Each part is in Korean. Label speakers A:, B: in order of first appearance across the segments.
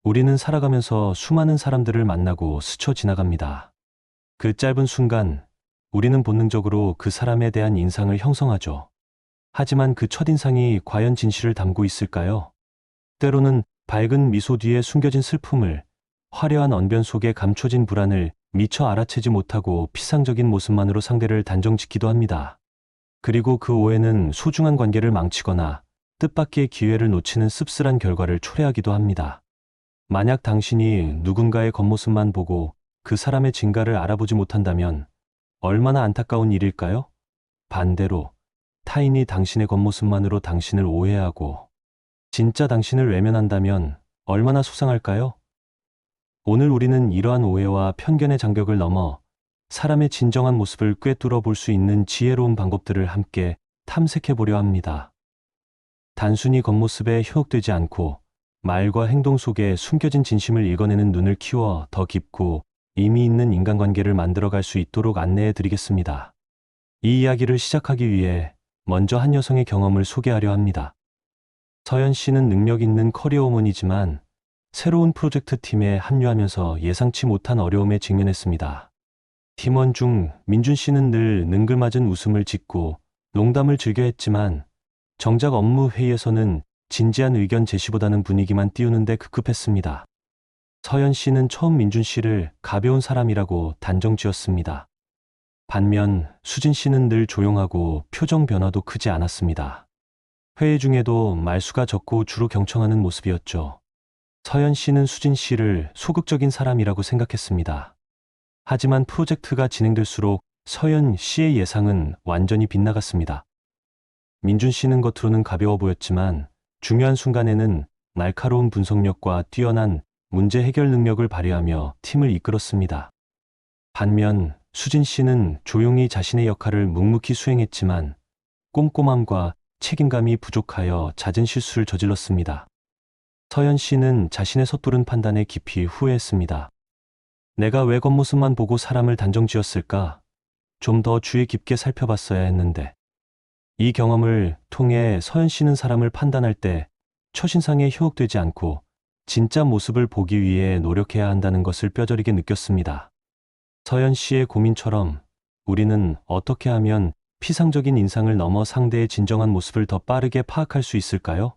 A: 우리는 살아가면서 수많은 사람들을 만나고 스쳐 지나갑니다. 그 짧은 순간, 우리는 본능적으로 그 사람에 대한 인상을 형성하죠. 하지만 그 첫인상이 과연 진실을 담고 있을까요? 때로는 밝은 미소 뒤에 숨겨진 슬픔을, 화려한 언변 속에 감춰진 불안을 미처 알아채지 못하고 피상적인 모습만으로 상대를 단정짓기도 합니다. 그리고 그 오해는 소중한 관계를 망치거나 뜻밖의 기회를 놓치는 씁쓸한 결과를 초래하기도 합니다. 만약 당신이 누군가의 겉모습만 보고 그 사람의 진가를 알아보지 못한다면 얼마나 안타까운 일일까요? 반대로 타인이 당신의 겉모습만으로 당신을 오해하고 진짜 당신을 외면한다면 얼마나 속상할까요? 오늘 우리는 이러한 오해와 편견의 장벽을 넘어 사람의 진정한 모습을 꿰뚫어 볼 수 있는 지혜로운 방법들을 함께 탐색해 보려 합니다. 단순히 겉모습에 현혹되지 않고 말과 행동 속에 숨겨진 진심을 읽어내는 눈을 키워 더 깊고 의미 있는 인간관계를 만들어갈 수 있도록 안내해 드리겠습니다. 이 이야기를 시작하기 위해 먼저 한 여성의 경험을 소개하려 합니다. 서연 씨는 능력 있는 커리어우먼이지만 새로운 프로젝트 팀에 합류하면서 예상치 못한 어려움에 직면했습니다. 팀원 중 민준 씨는 늘 능글맞은 웃음을 짓고 농담을 즐겨 했지만 정작 업무 회의에서는 진지한 의견 제시보다는 분위기만 띄우는 데 급급했습니다. 서연 씨는 처음 민준 씨를 가벼운 사람이라고 단정 지었습니다. 반면 수진 씨는 늘 조용하고 표정 변화도 크지 않았습니다. 회의 중에도 말수가 적고 주로 경청하는 모습이었죠. 서연 씨는 수진 씨를 소극적인 사람이라고 생각했습니다. 하지만 프로젝트가 진행될수록 서연 씨의 예상은 완전히 빗나갔습니다. 민준 씨는 겉으로는 가벼워 보였지만 중요한 순간에는 날카로운 분석력과 뛰어난 문제 해결 능력을 발휘하며 팀을 이끌었습니다. 반면 수진 씨는 조용히 자신의 역할을 묵묵히 수행했지만 꼼꼼함과 책임감이 부족하여 잦은 실수를 저질렀습니다. 서연 씨는 자신의 섣부른 판단에 깊이 후회했습니다. 내가 왜 겉모습만 보고 사람을 단정지었을까? 좀 더 주의 깊게 살펴봤어야 했는데. 이 경험을 통해 서연 씨는 사람을 판단할 때 첫인상에 현혹되지 않고 진짜 모습을 보기 위해 노력해야 한다는 것을 뼈저리게 느꼈습니다. 서연 씨의 고민처럼 우리는 어떻게 하면 피상적인 인상을 넘어 상대의 진정한 모습을 더 빠르게 파악할 수 있을까요?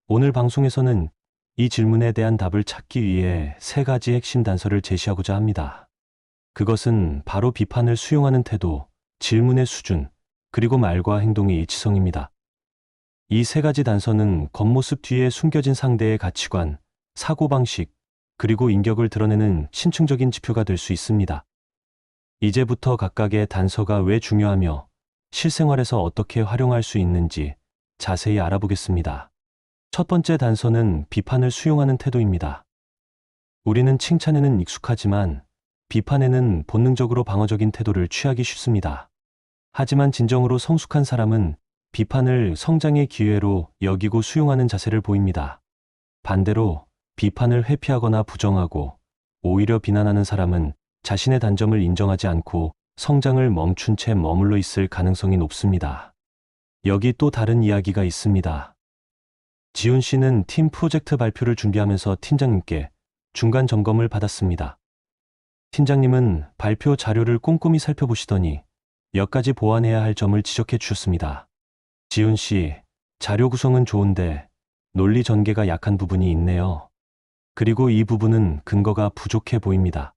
A: 오늘 방송에서는 이 질문에 대한 답을 찾기 위해 3가지 핵심 단서를 제시하고자 합니다. 그것은 바로 비판을 수용하는 태도, 질문의 수준, 그리고 말과 행동의 일치성입니다. 이 3가지 단서는 겉모습 뒤에 숨겨진 상대의 가치관, 사고방식, 그리고 인격을 드러내는 심층적인 지표가 될 수 있습니다. 이제부터 각각의 단서가 왜 중요하며 실생활에서 어떻게 활용할 수 있는지 자세히 알아보겠습니다. 첫 번째 단서는 비판을 수용하는 태도입니다. 우리는 칭찬에는 익숙하지만 비판에는 본능적으로 방어적인 태도를 취하기 쉽습니다. 하지만 진정으로 성숙한 사람은 비판을 성장의 기회로 여기고 수용하는 자세를 보입니다. 반대로 비판을 회피하거나 부정하고 오히려 비난하는 사람은 자신의 단점을 인정하지 않고 성장을 멈춘 채 머물러 있을 가능성이 높습니다. 여기 또 다른 이야기가 있습니다. 지훈 씨는 팀 프로젝트 발표를 준비하면서 팀장님께 중간 점검을 받았습니다. 팀장님은 발표 자료를 꼼꼼히 살펴보시더니 몇 가지 보완해야 할 점을 지적해 주셨습니다. 지훈 씨, 자료 구성은 좋은데 논리 전개가 약한 부분이 있네요. 그리고 이 부분은 근거가 부족해 보입니다.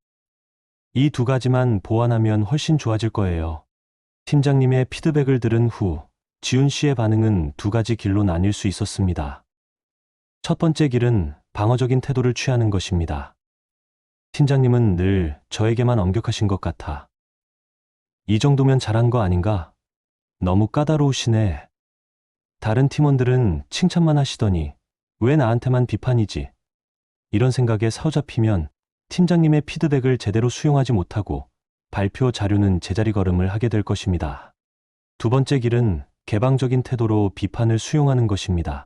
A: 이 2가지만 보완하면 훨씬 좋아질 거예요. 팀장님의 피드백을 들은 후 지훈 씨의 반응은 2가지 길로 나뉠 수 있었습니다. 첫 번째 길은 방어적인 태도를 취하는 것입니다. 팀장님은 늘 저에게만 엄격하신 것 같아. 이 정도면 잘한 거 아닌가? 너무 까다로우시네. 다른 팀원들은 칭찬만 하시더니 왜 나한테만 비판이지? 이런 생각에 사로잡히면 팀장님의 피드백을 제대로 수용하지 못하고 발표 자료는 제자리 걸음을 하게 될 것입니다. 2번째 길은 개방적인 태도로 비판을 수용하는 것입니다.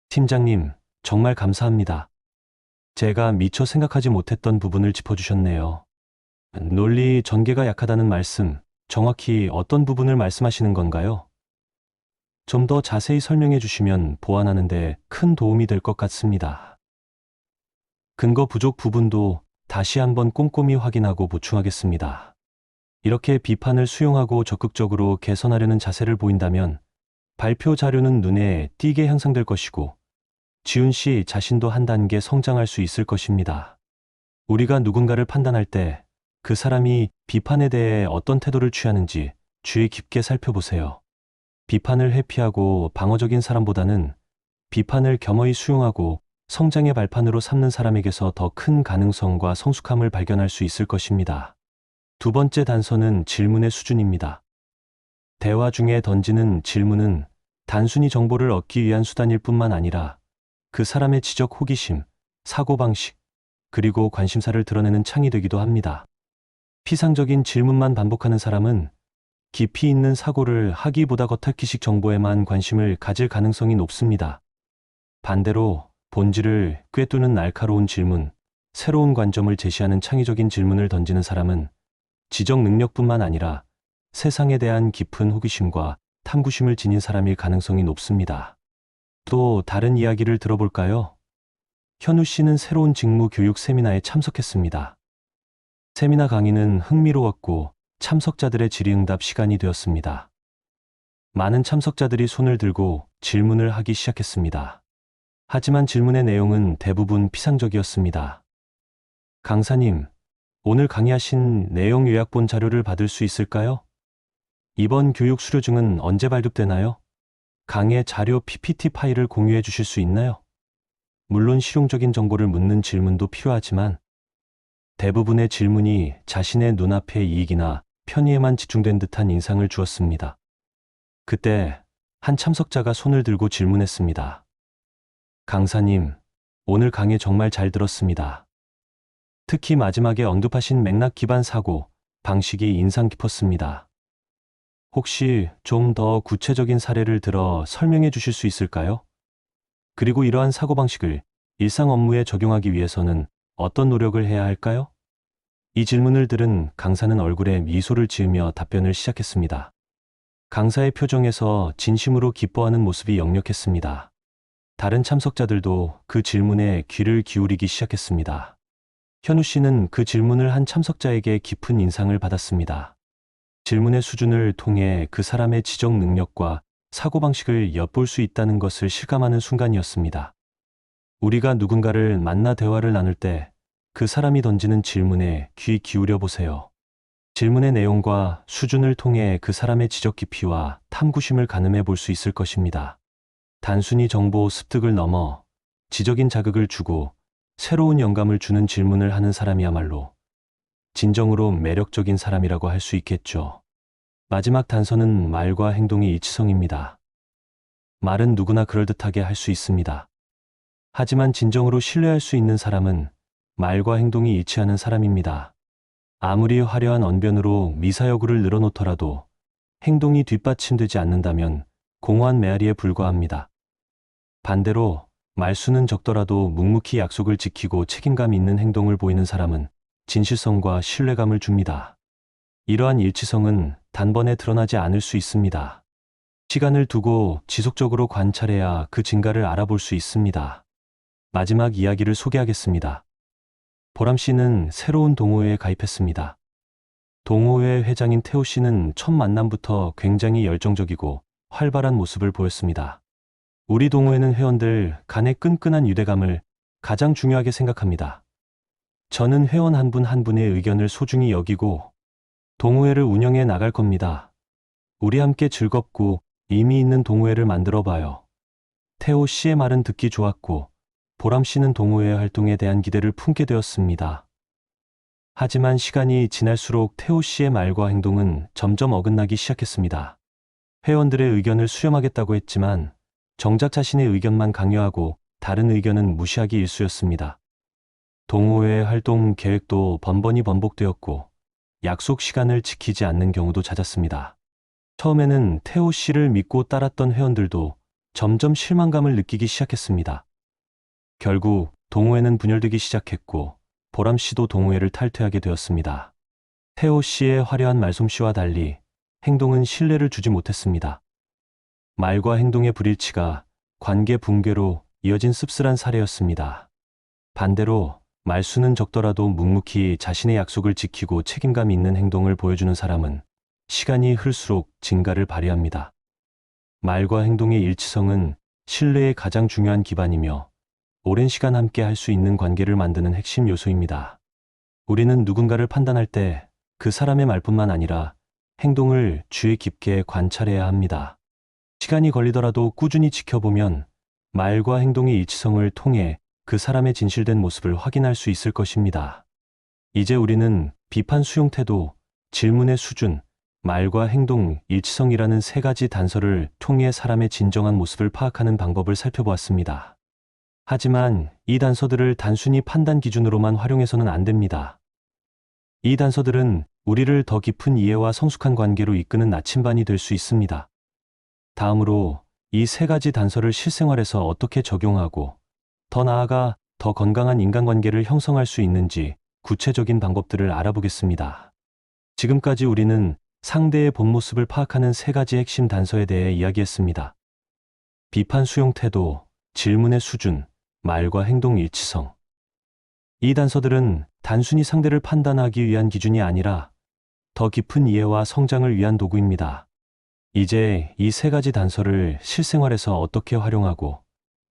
A: 팀장님, 정말 감사합니다. 제가 미처 생각하지 못했던 부분을 짚어주셨네요. 논리 전개가 약하다는 말씀, 정확히 어떤 부분을 말씀하시는 건가요? 좀 더 자세히 설명해 주시면 보완하는 데 큰 도움이 될 것 같습니다. 근거 부족 부분도 다시 한번 꼼꼼히 확인하고 보충하겠습니다. 이렇게 비판을 수용하고 적극적으로 개선하려는 자세를 보인다면 발표 자료는 눈에 띄게 향상될 것이고 지훈 씨 자신도 한 단계 성장할 수 있을 것입니다. 우리가 누군가를 판단할 때 그 사람이 비판에 대해 어떤 태도를 취하는지 주의 깊게 살펴보세요. 비판을 회피하고 방어적인 사람보다는 비판을 겸허히 수용하고 성장의 발판으로 삼는 사람에게서 더 큰 가능성과 성숙함을 발견할 수 있을 것입니다. 두 번째 단서는 질문의 수준입니다. 대화 중에 던지는 질문은 단순히 정보를 얻기 위한 수단일 뿐만 아니라 그 사람의 지적 호기심, 사고방식, 그리고 관심사를 드러내는 창이 되기도 합니다. 피상적인 질문만 반복하는 사람은 깊이 있는 사고를 하기보다 겉핥기식 정보에만 관심을 가질 가능성이 높습니다. 반대로 본질을 꿰뚫는 날카로운 질문, 새로운 관점을 제시하는 창의적인 질문을 던지는 사람은 지적 능력뿐만 아니라 세상에 대한 깊은 호기심과 탐구심을 지닌 사람일 가능성이 높습니다. 또 다른 이야기를 들어볼까요? 현우 씨는 새로운 직무 교육 세미나에 참석했습니다. 세미나 강의는 흥미로웠고 참석자들의 질의응답 시간이 되었습니다. 많은 참석자들이 손을 들고 질문을 하기 시작했습니다. 하지만 질문의 내용은 대부분 피상적이었습니다. 강사님, 오늘 강의하신 내용 요약본 자료를 받을 수 있을까요? 이번 교육 수료증은 언제 발급되나요? 강의 자료 PPT 파일을 공유해 주실 수 있나요? 물론 실용적인 정보를 묻는 질문도 필요하지만 대부분의 질문이 자신의 눈앞의 이익이나 편의에만 집중된 듯한 인상을 주었습니다. 그때 한 참석자가 손을 들고 질문했습니다. 강사님, 오늘 강의 정말 잘 들었습니다. 특히 마지막에 언급하신 맥락 기반 사고 방식이 인상 깊었습니다. 혹시 좀 더 구체적인 사례를 들어 설명해 주실 수 있을까요? 그리고 이러한 사고방식을 일상 업무에 적용하기 위해서는 어떤 노력을 해야 할까요? 이 질문을 들은 강사는 얼굴에 미소를 지으며 답변을 시작했습니다. 강사의 표정에서 진심으로 기뻐하는 모습이 역력했습니다. 다른 참석자들도 그 질문에 귀를 기울이기 시작했습니다. 현우 씨는 그 질문을 한 참석자에게 깊은 인상을 받았습니다. 질문의 수준을 통해 그 사람의 지적 능력과 사고방식을 엿볼 수 있다는 것을 실감하는 순간이었습니다. 우리가 누군가를 만나 대화를 나눌 때 그 사람이 던지는 질문에 귀 기울여 보세요. 질문의 내용과 수준을 통해 그 사람의 지적 깊이와 탐구심을 가늠해 볼 수 있을 것입니다. 단순히 정보 습득을 넘어 지적인 자극을 주고 새로운 영감을 주는 질문을 하는 사람이야말로 진정으로 매력적인 사람이라고 할 수 있겠죠. 마지막 단서는 말과 행동의 일치성입니다. 말은 누구나 그럴듯하게 할 수 있습니다. 하지만 진정으로 신뢰할 수 있는 사람은 말과 행동이 일치하는 사람입니다. 아무리 화려한 언변으로 미사여구를 늘어놓더라도 행동이 뒷받침되지 않는다면 공허한 메아리에 불과합니다. 반대로 말수는 적더라도 묵묵히 약속을 지키고 책임감 있는 행동을 보이는 사람은 진실성과 신뢰감을 줍니다. 이러한 일치성은 단번에 드러나지 않을 수 있습니다. 시간을 두고 지속적으로 관찰해야 그 증가를 알아볼 수 있습니다. 마지막 이야기를 소개하겠습니다. 보람 씨는 새로운 동호회에 가입했습니다. 동호회 회장인 태호 씨는 첫 만남부터 굉장히 열정적이고 활발한 모습을 보였습니다. 우리 동호회는 회원들 간의 끈끈한 유대감을 가장 중요하게 생각합니다. 저는 회원 한 분 한 분의 의견을 소중히 여기고 동호회를 운영해 나갈 겁니다. 우리 함께 즐겁고 의미 있는 동호회를 만들어 봐요. 태호 씨의 말은 듣기 좋았고 보람 씨는 동호회 활동에 대한 기대를 품게 되었습니다. 하지만 시간이 지날수록 태호 씨의 말과 행동은 점점 어긋나기 시작했습니다. 회원들의 의견을 수렴하겠다고 했지만 정작 자신의 의견만 강요하고 다른 의견은 무시하기 일쑤였습니다. 동호회 활동 계획도 번번이 번복되었고 약속 시간을 지키지 않는 경우도 잦았습니다. 처음에는 태호 씨를 믿고 따랐던 회원들도 점점 실망감을 느끼기 시작했습니다. 결국 동호회는 분열되기 시작했고 보람 씨도 동호회를 탈퇴하게 되었습니다. 태호 씨의 화려한 말솜씨와 달리 행동은 신뢰를 주지 못했습니다. 말과 행동의 불일치가 관계 붕괴로 이어진 씁쓸한 사례였습니다. 반대로 말수는 적더라도 묵묵히 자신의 약속을 지키고 책임감 있는 행동을 보여주는 사람은 시간이 흘수록 진가를 발휘합니다. 말과 행동의 일치성은 신뢰의 가장 중요한 기반이며 오랜 시간 함께 할 수 있는 관계를 만드는 핵심 요소입니다. 우리는 누군가를 판단할 때 그 사람의 말뿐만 아니라 행동을 주의 깊게 관찰해야 합니다. 시간이 걸리더라도 꾸준히 지켜보면 말과 행동의 일치성을 통해 그 사람의 진실된 모습을 확인할 수 있을 것입니다. 이제 우리는 비판 수용 태도, 질문의 수준, 말과 행동 일치성이라는 세 가지 단서를 통해 사람의 진정한 모습을 파악하는 방법을 살펴보았습니다. 하지만 이 단서들을 단순히 판단 기준으로만 활용해서는 안 됩니다. 이 단서들은 우리를 더 깊은 이해와 성숙한 관계로 이끄는 나침반이 될 수 있습니다. 다음으로 이 세 가지 단서를 실생활에서 어떻게 적용하고 더 나아가 더 건강한 인간관계를 형성할 수 있는지 구체적인 방법들을 알아보겠습니다. 지금까지 우리는 상대의 본 모습을 파악하는 세 가지 핵심 단서에 대해 이야기했습니다. 비판 수용 태도, 질문의 수준, 말과 행동 일치성. 이 단서들은 단순히 상대를 판단하기 위한 기준이 아니라 더 깊은 이해와 성장을 위한 도구입니다. 이제 이 세 가지 단서를 실생활에서 어떻게 활용하고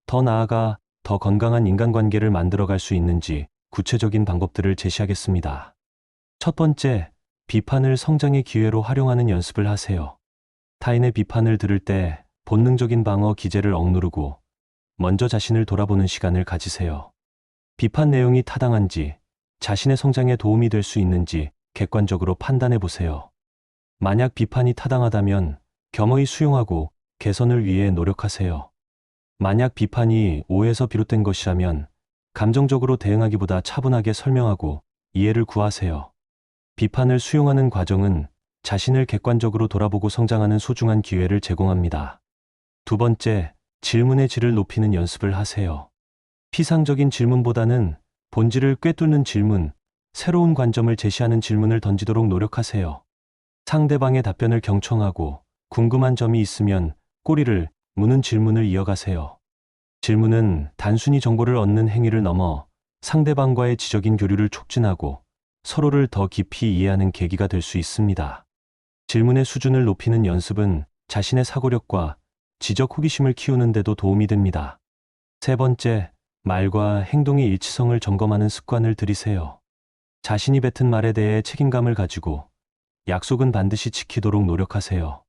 A: 더 나아가 더 건강한 인간관계를 만들어갈 수 있는지 구체적인 방법들을 제시하겠습니다. 첫 번째, 비판을 성장의 기회로 활용하는 연습을 하세요. 타인의 비판을 들을 때 본능적인 방어 기제를 억누르고 먼저 자신을 돌아보는 시간을 가지세요. 비판 내용이 타당한지, 자신의 성장에 도움이 될 수 있는지 객관적으로 판단해 보세요. 만약 비판이 타당하다면 겸허히 수용하고 개선을 위해 노력하세요. 만약 비판이 오해에서 비롯된 것이라면 감정적으로 대응하기보다 차분하게 설명하고 이해를 구하세요. 비판을 수용하는 과정은 자신을 객관적으로 돌아보고 성장하는 소중한 기회를 제공합니다. 두 번째, 질문의 질을 높이는 연습을 하세요. 피상적인 질문보다는 본질을 꿰뚫는 질문, 새로운 관점을 제시하는 질문을 던지도록 노력하세요. 상대방의 답변을 경청하고 궁금한 점이 있으면 꼬리를 무는 질문을 이어가세요. 질문은 단순히 정보를 얻는 행위를 넘어 상대방과의 지적인 교류를 촉진하고 서로를 더 깊이 이해하는 계기가 될 수 있습니다. 질문의 수준을 높이는 연습은 자신의 사고력과 지적 호기심을 키우는 데도 도움이 됩니다. 세 번째, 말과 행동의 일치성을 점검하는 습관을 들이세요. 자신이 뱉은 말에 대해 책임감을 가지고 약속은 반드시 지키도록 노력하세요.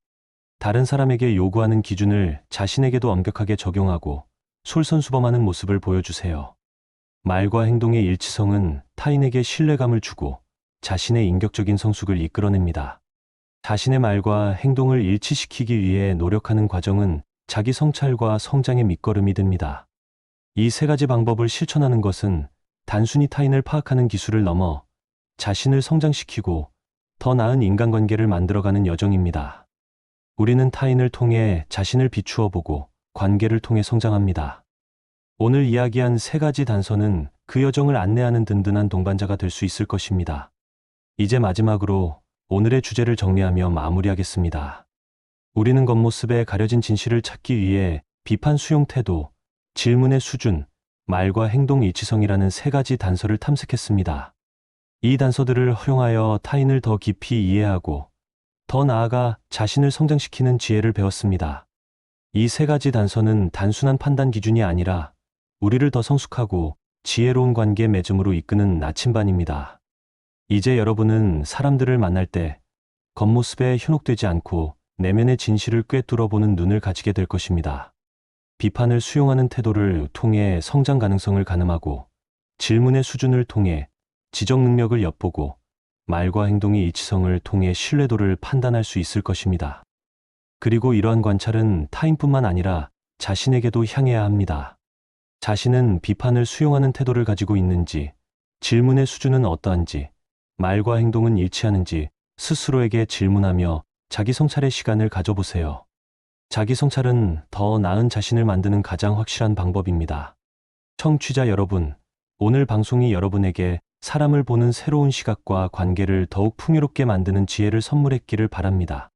A: 다른 사람에게 요구하는 기준을 자신에게도 엄격하게 적용하고 솔선수범하는 모습을 보여주세요. 말과 행동의 일치성은 타인에게 신뢰감을 주고 자신의 인격적인 성숙을 이끌어냅니다. 자신의 말과 행동을 일치시키기 위해 노력하는 과정은 자기 성찰과 성장의 밑거름이 됩니다. 이 세 가지 방법을 실천하는 것은 단순히 타인을 파악하는 기술을 넘어 자신을 성장시키고 더 나은 인간관계를 만들어가는 여정입니다. 우리는 타인을 통해 자신을 비추어 보고 관계를 통해 성장합니다. 오늘 이야기한 세 가지 단서는 그 여정을 안내하는 든든한 동반자가 될 수 있을 것입니다. 이제 마지막으로 오늘의 주제를 정리하며 마무리하겠습니다. 우리는 겉모습에 가려진 진실을 찾기 위해 비판 수용 태도, 질문의 수준, 말과 행동 일치성이라는 세 가지 단서를 탐색했습니다. 이 단서들을 활용하여 타인을 더 깊이 이해하고 더 나아가 자신을 성장시키는 지혜를 배웠습니다. 이 세 가지 단서는 단순한 판단 기준이 아니라 우리를 더 성숙하고 지혜로운 관계 맺음으로 이끄는 나침반입니다. 이제 여러분은 사람들을 만날 때 겉모습에 현혹되지 않고 내면의 진실을 꿰뚫어보는 눈을 가지게 될 것입니다. 비판을 수용하는 태도를 통해 성장 가능성을 가늠하고 질문의 수준을 통해 지적 능력을 엿보고 말과 행동의 일치성을 통해 신뢰도를 판단할 수 있을 것입니다. 그리고 이러한 관찰은 타인뿐만 아니라 자신에게도 향해야 합니다. 자신은 비판을 수용하는 태도를 가지고 있는지, 질문의 수준은 어떠한지, 말과 행동은 일치하는지 스스로에게 질문하며 자기 성찰의 시간을 가져보세요. 자기 성찰은 더 나은 자신을 만드는 가장 확실한 방법입니다. 청취자 여러분, 오늘 방송이 여러분에게 사람을 보는 새로운 시각과 관계를 더욱 풍요롭게 만드는 지혜를 선물했기를 바랍니다.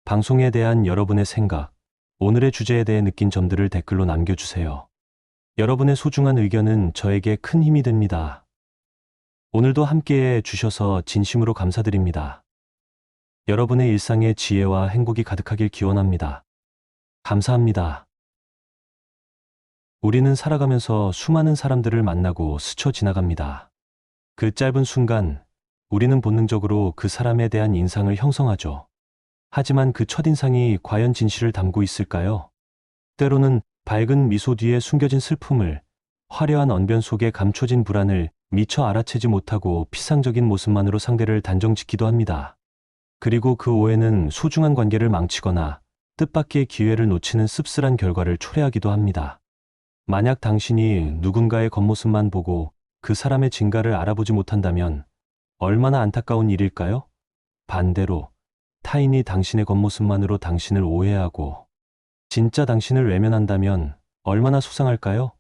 A: 방송에 대한 여러분의 생각, 오늘의 주제에 대해 느낀 점들을 댓글로 남겨주세요. 여러분의 소중한 의견은 저에게 큰 힘이 됩니다. 오늘도 함께해 주셔서 진심으로 감사드립니다. 여러분의 일상에 지혜와 행복이 가득하길 기원합니다. 감사합니다. 우리는 살아가면서 수많은 사람들을 만나고 스쳐 지나갑니다. 그 짧은 순간, 우리는 본능적으로 그 사람에 대한 인상을 형성하죠. 하지만 그 첫인상이 과연 진실을 담고 있을까요? 때로는 밝은 미소 뒤에 숨겨진 슬픔을, 화려한 언변 속에 감춰진 불안을 미처 알아채지 못하고 피상적인 모습만으로 상대를 단정짓기도 합니다. 그리고 그 오해는 소중한 관계를 망치거나 뜻밖의 기회를 놓치는 씁쓸한 결과를 초래하기도 합니다. 만약 당신이 누군가의 겉모습만 보고 그 사람의 진가를 알아보지 못한다면 얼마나 안타까운 일일까요? 반대로 타인이 당신의 겉모습만으로 당신을 오해하고 진짜 당신을 외면한다면 얼마나 속상할까요?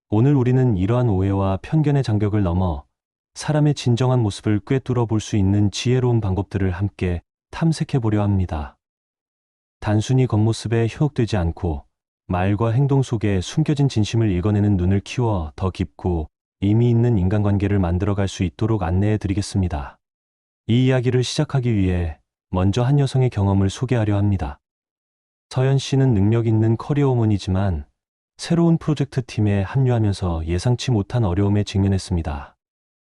A: 오늘 우리는 이러한 오해와 편견의 장벽을 넘어 사람의 진정한 모습을 꿰뚫어 볼 수 있는 지혜로운 방법들을 함께 탐색해 보려 합니다. 단순히 겉모습에 현혹되지 않고 말과 행동 속에 숨겨진 진심을 읽어내는 눈을 키워 더 깊고 의미 있는 인간관계를 만들어갈 수 있도록 안내해 드리겠습니다. 이 이야기를 시작하기 위해 먼저 한 여성의 경험을 소개하려 합니다. 서연 씨는 능력 있는 커리어우먼이지만 새로운 프로젝트 팀에 합류하면서 예상치 못한 어려움에 직면했습니다.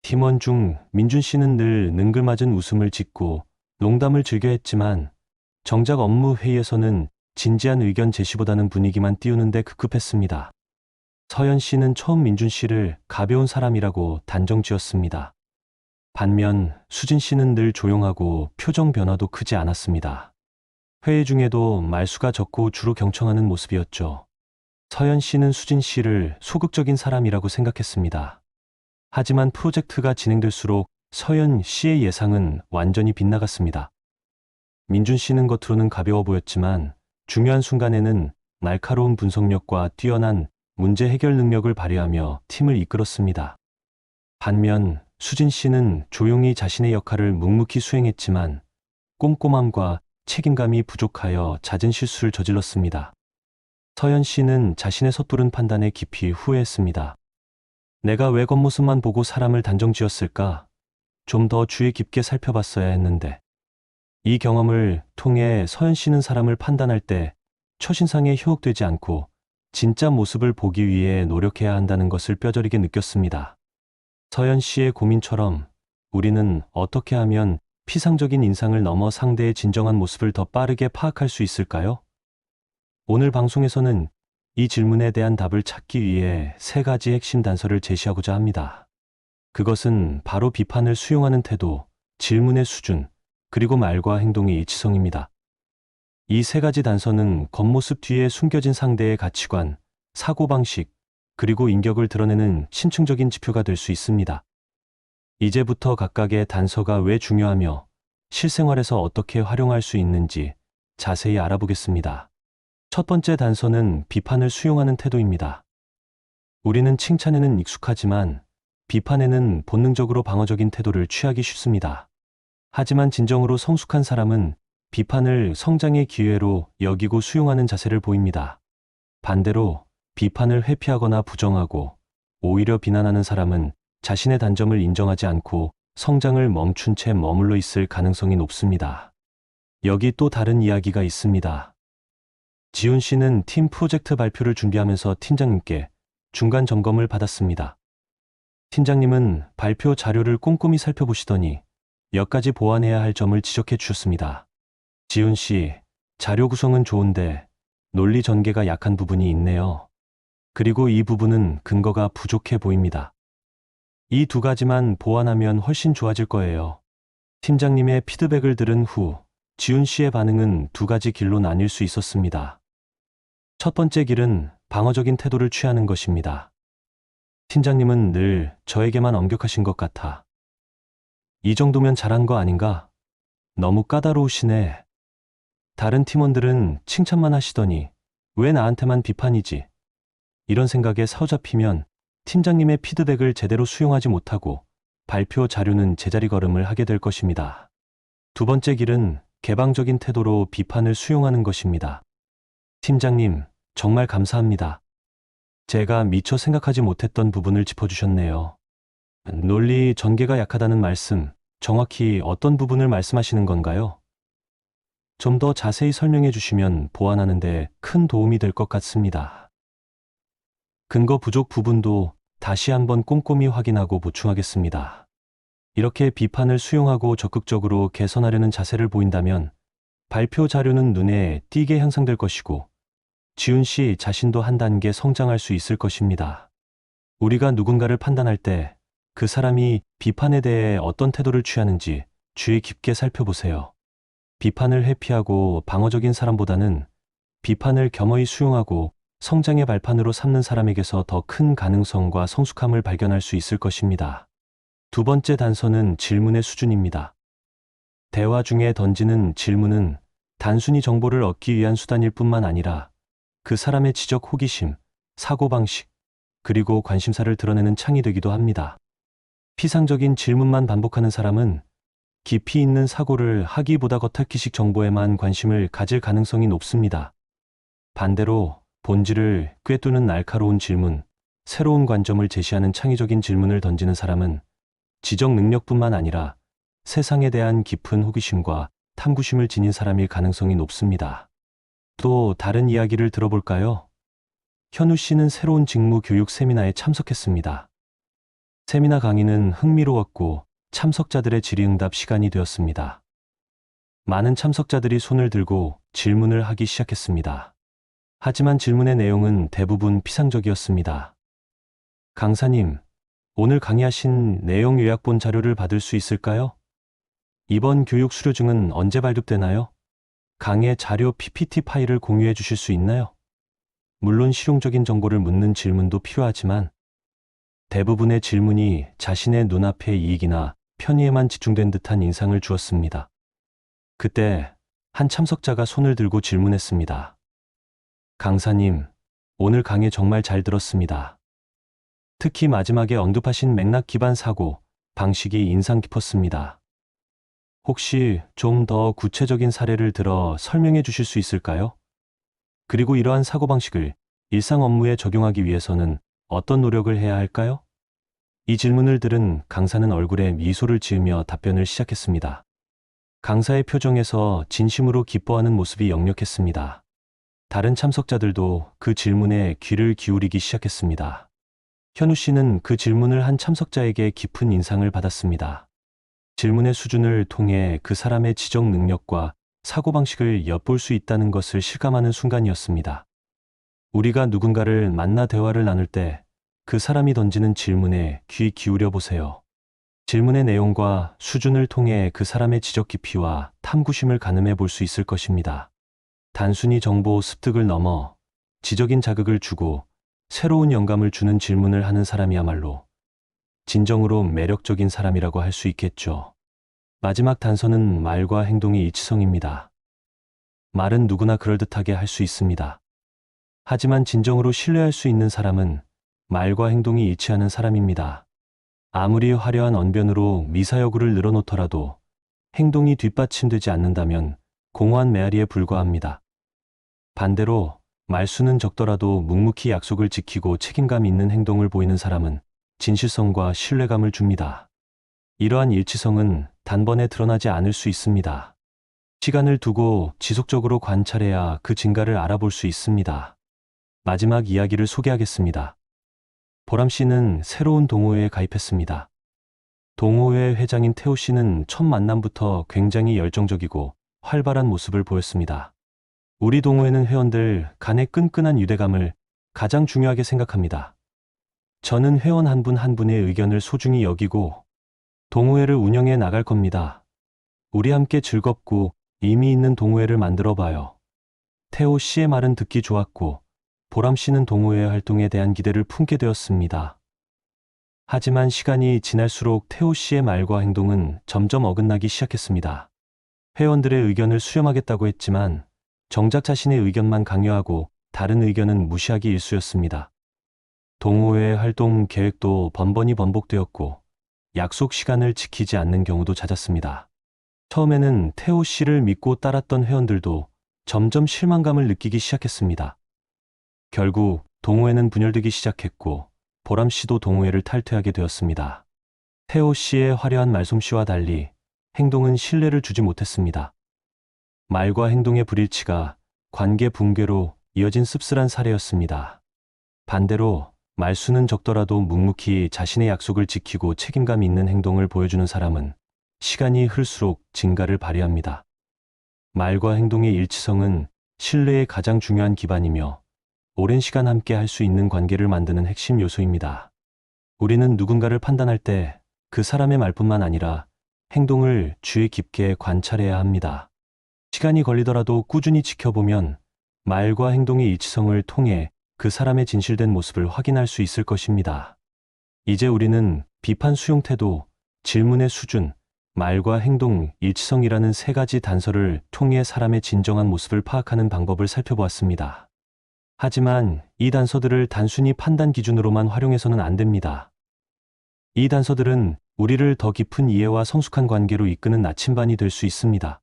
A: 팀원 중 민준 씨는 늘 능글맞은 웃음을 짓고 농담을 즐겨 했지만 정작 업무 회의에서는 진지한 의견 제시보다는 분위기만 띄우는데 급급했습니다. 서연 씨는 처음 민준 씨를 가벼운 사람이라고 단정 지었습니다. 반면 수진 씨는 늘 조용하고 표정 변화도 크지 않았습니다. 회의 중에도 말수가 적고 주로 경청하는 모습이었죠. 서연 씨는 수진 씨를 소극적인 사람이라고 생각했습니다. 하지만 프로젝트가 진행될수록 서연 씨의 예상은 완전히 빗나갔습니다. 민준 씨는 겉으로는 가벼워 보였지만 중요한 순간에는 날카로운 분석력과 뛰어난 문제 해결 능력을 발휘하며 팀을 이끌었습니다. 반면 수진 씨는 조용히 자신의 역할을 묵묵히 수행했지만 꼼꼼함과 책임감이 부족하여 잦은 실수를 저질렀습니다. 서연 씨는 자신의 섣부른 판단에 깊이 후회했습니다. 내가 왜 겉모습만 보고 사람을 단정지었을까? 좀 더 주의 깊게 살펴봤어야 했는데. 이 경험을 통해 서연 씨는 사람을 판단할 때 첫인상에 현혹되지 않고 진짜 모습을 보기 위해 노력해야 한다는 것을 뼈저리게 느꼈습니다. 서연 씨의 고민처럼 우리는 어떻게 하면 피상적인 인상을 넘어 상대의 진정한 모습을 더 빠르게 파악할 수 있을까요? 오늘 방송에서는 이 질문에 대한 답을 찾기 위해 3가지 핵심 단서를 제시하고자 합니다. 그것은 바로 비판을 수용하는 태도, 질문의 수준, 그리고 말과 행동의 일치성입니다. 이 3가지 단서는 겉모습 뒤에 숨겨진 상대의 가치관, 사고방식, 그리고 인격을 드러내는 심층적인 지표가 될 수 있습니다. 이제부터 각각의 단서가 왜 중요하며 실생활에서 어떻게 활용할 수 있는지 자세히 알아보겠습니다. 첫 번째 단서는 비판을 수용하는 태도입니다. 우리는 칭찬에는 익숙하지만 비판에는 본능적으로 방어적인 태도를 취하기 쉽습니다. 하지만 진정으로 성숙한 사람은 비판을 성장의 기회로 여기고 수용하는 자세를 보입니다. 반대로 비판을 회피하거나 부정하고 오히려 비난하는 사람은 자신의 단점을 인정하지 않고 성장을 멈춘 채 머물러 있을 가능성이 높습니다. 여기 또 다른 이야기가 있습니다. 지훈 씨는 팀 프로젝트 발표를 준비하면서 팀장님께 중간 점검을 받았습니다. 팀장님은 발표 자료를 꼼꼼히 살펴보시더니 몇 가지 보완해야 할 점을 지적해 주셨습니다. 지훈 씨, 자료 구성은 좋은데 논리 전개가 약한 부분이 있네요. 그리고 이 부분은 근거가 부족해 보입니다. 이 2가지만 보완하면 훨씬 좋아질 거예요. 팀장님의 피드백을 들은 후 지훈 씨의 반응은 2가지 길로 나뉠 수 있었습니다. 첫 번째 길은 방어적인 태도를 취하는 것입니다. 팀장님은 늘 저에게만 엄격하신 것 같아. 이 정도면 잘한 거 아닌가? 너무 까다로우시네. 다른 팀원들은 칭찬만 하시더니 왜 나한테만 비판이지? 이런 생각에 사로잡히면 팀장님의 피드백을 제대로 수용하지 못하고 발표 자료는 제자리 걸음을 하게 될 것입니다. 2번째 길은 개방적인 태도로 비판을 수용하는 것입니다. 팀장님, 정말 감사합니다. 제가 미처 생각하지 못했던 부분을 짚어주셨네요. 논리 전개가 약하다는 말씀, 정확히 어떤 부분을 말씀하시는 건가요? 좀 더 자세히 설명해 주시면 보완하는 데 큰 도움이 될 것 같습니다. 근거 부족 부분도 다시 한번 꼼꼼히 확인하고 보충하겠습니다. 이렇게 비판을 수용하고 적극적으로 개선하려는 자세를 보인다면 발표 자료는 눈에 띄게 향상될 것이고 지훈 씨 자신도 한 단계 성장할 수 있을 것입니다. 우리가 누군가를 판단할 때 그 사람이 비판에 대해 어떤 태도를 취하는지 주의 깊게 살펴보세요. 비판을 회피하고 방어적인 사람보다는 비판을 겸허히 수용하고 성장의 발판으로 삼는 사람에게서 더 큰 가능성과 성숙함을 발견할 수 있을 것입니다. 두 번째 단서는 질문의 수준입니다. 대화 중에 던지는 질문은 단순히 정보를 얻기 위한 수단일 뿐만 아니라 그 사람의 지적 호기심, 사고방식, 그리고 관심사를 드러내는 창이 되기도 합니다. 피상적인 질문만 반복하는 사람은 깊이 있는 사고를 하기보다 겉핥기식 정보에만 관심을 가질 가능성이 높습니다. 반대로 본질을 꿰뚫는 날카로운 질문, 새로운 관점을 제시하는 창의적인 질문을 던지는 사람은 지적 능력뿐만 아니라 세상에 대한 깊은 호기심과 탐구심을 지닌 사람일 가능성이 높습니다. 또 다른 이야기를 들어볼까요? 현우 씨는 새로운 직무 교육 세미나에 참석했습니다. 세미나 강의는 흥미로웠고 참석자들의 질의응답 시간이 되었습니다. 많은 참석자들이 손을 들고 질문을 하기 시작했습니다. 하지만 질문의 내용은 대부분 피상적이었습니다. 강사님, 오늘 강의하신 내용 요약본 자료를 받을 수 있을까요? 이번 교육 수료증은 언제 발급되나요? 강의 자료 PPT 파일을 공유해 주실 수 있나요? 물론 실용적인 정보를 묻는 질문도 필요하지만 대부분의 질문이 자신의 눈앞의 이익이나 편의에만 집중된 듯한 인상을 주었습니다. 그때 한 참석자가 손을 들고 질문했습니다. 강사님, 오늘 강의 정말 잘 들었습니다. 특히 마지막에 언급하신 맥락 기반 사고, 방식이 인상 깊었습니다. 혹시 좀 더 구체적인 사례를 들어 설명해 주실 수 있을까요? 그리고 이러한 사고방식을 일상 업무에 적용하기 위해서는 어떤 노력을 해야 할까요? 이 질문을 들은 강사는 얼굴에 미소를 지으며 답변을 시작했습니다. 강사의 표정에서 진심으로 기뻐하는 모습이 역력했습니다. 다른 참석자들도 그 질문에 귀를 기울이기 시작했습니다. 현우 씨는 그 질문을 한 참석자에게 깊은 인상을 받았습니다. 질문의 수준을 통해 그 사람의 지적 능력과 사고방식을 엿볼 수 있다는 것을 실감하는 순간이었습니다. 우리가 누군가를 만나 대화를 나눌 때 그 사람이 던지는 질문에 귀 기울여 보세요. 질문의 내용과 수준을 통해 그 사람의 지적 깊이와 탐구심을 가늠해 볼 수 있을 것입니다. 단순히 정보 습득을 넘어 지적인 자극을 주고 새로운 영감을 주는 질문을 하는 사람이야말로 진정으로 매력적인 사람이라고 할 수 있겠죠. 마지막 단서는 말과 행동의 일치성입니다. 말은 누구나 그럴듯하게 할 수 있습니다. 하지만 진정으로 신뢰할 수 있는 사람은 말과 행동이 일치하는 사람입니다. 아무리 화려한 언변으로 미사여구를 늘어놓더라도 행동이 뒷받침되지 않는다면 공허한 메아리에 불과합니다. 반대로 말수는 적더라도 묵묵히 약속을 지키고 책임감 있는 행동을 보이는 사람은 진실성과 신뢰감을 줍니다. 이러한 일치성은 단번에 드러나지 않을 수 있습니다. 시간을 두고 지속적으로 관찰해야 그 증가를 알아볼 수 있습니다. 마지막 이야기를 소개하겠습니다. 보람 씨는 새로운 동호회에 가입했습니다. 동호회 회장인 태호 씨는 첫 만남부터 굉장히 열정적이고 활발한 모습을 보였습니다. 우리 동호회는 회원들 간의 끈끈한 유대감을 가장 중요하게 생각합니다. 저는 회원 한 분 한 분의 의견을 소중히 여기고 동호회를 운영해 나갈 겁니다. 우리 함께 즐겁고 의미 있는 동호회를 만들어 봐요. 태호 씨의 말은 듣기 좋았고 보람 씨는 동호회 활동에 대한 기대를 품게 되었습니다. 하지만 시간이 지날수록 태호 씨의 말과 행동은 점점 어긋나기 시작했습니다. 회원들의 의견을 수렴하겠다고 했지만 정작 자신의 의견만 강요하고 다른 의견은 무시하기 일쑤였습니다. 동호회 활동 계획도 번번이 번복되었고 약속 시간을 지키지 않는 경우도 잦았습니다. 처음에는 태호 씨를 믿고 따랐던 회원들도 점점 실망감을 느끼기 시작했습니다. 결국 동호회는 분열되기 시작했고 보람 씨도 동호회를 탈퇴하게 되었습니다. 태호 씨의 화려한 말솜씨와 달리 행동은 신뢰를 주지 못했습니다. 말과 행동의 불일치가 관계 붕괴로 이어진 씁쓸한 사례였습니다. 반대로 말수는 적더라도 묵묵히 자신의 약속을 지키고 책임감 있는 행동을 보여주는 사람은 시간이 흘수록 진가를 발휘합니다. 말과 행동의 일치성은 신뢰의 가장 중요한 기반이며 오랜 시간 함께 할 수 있는 관계를 만드는 핵심 요소입니다. 우리는 누군가를 판단할 때 그 사람의 말뿐만 아니라 행동을 주의 깊게 관찰해야 합니다. 시간이 걸리더라도 꾸준히 지켜보면 말과 행동의 일치성을 통해 그 사람의 진실된 모습을 확인할 수 있을 것입니다. 이제 우리는 비판 수용 태도, 질문의 수준, 말과 행동 일치성이라는 세 가지 단서를 통해 사람의 진정한 모습을 파악하는 방법을 살펴보았습니다. 하지만 이 단서들을 단순히 판단 기준으로만 활용해서는 안 됩니다. 이 단서들은 우리를 더 깊은 이해와 성숙한 관계로 이끄는 나침반이 될 수 있습니다.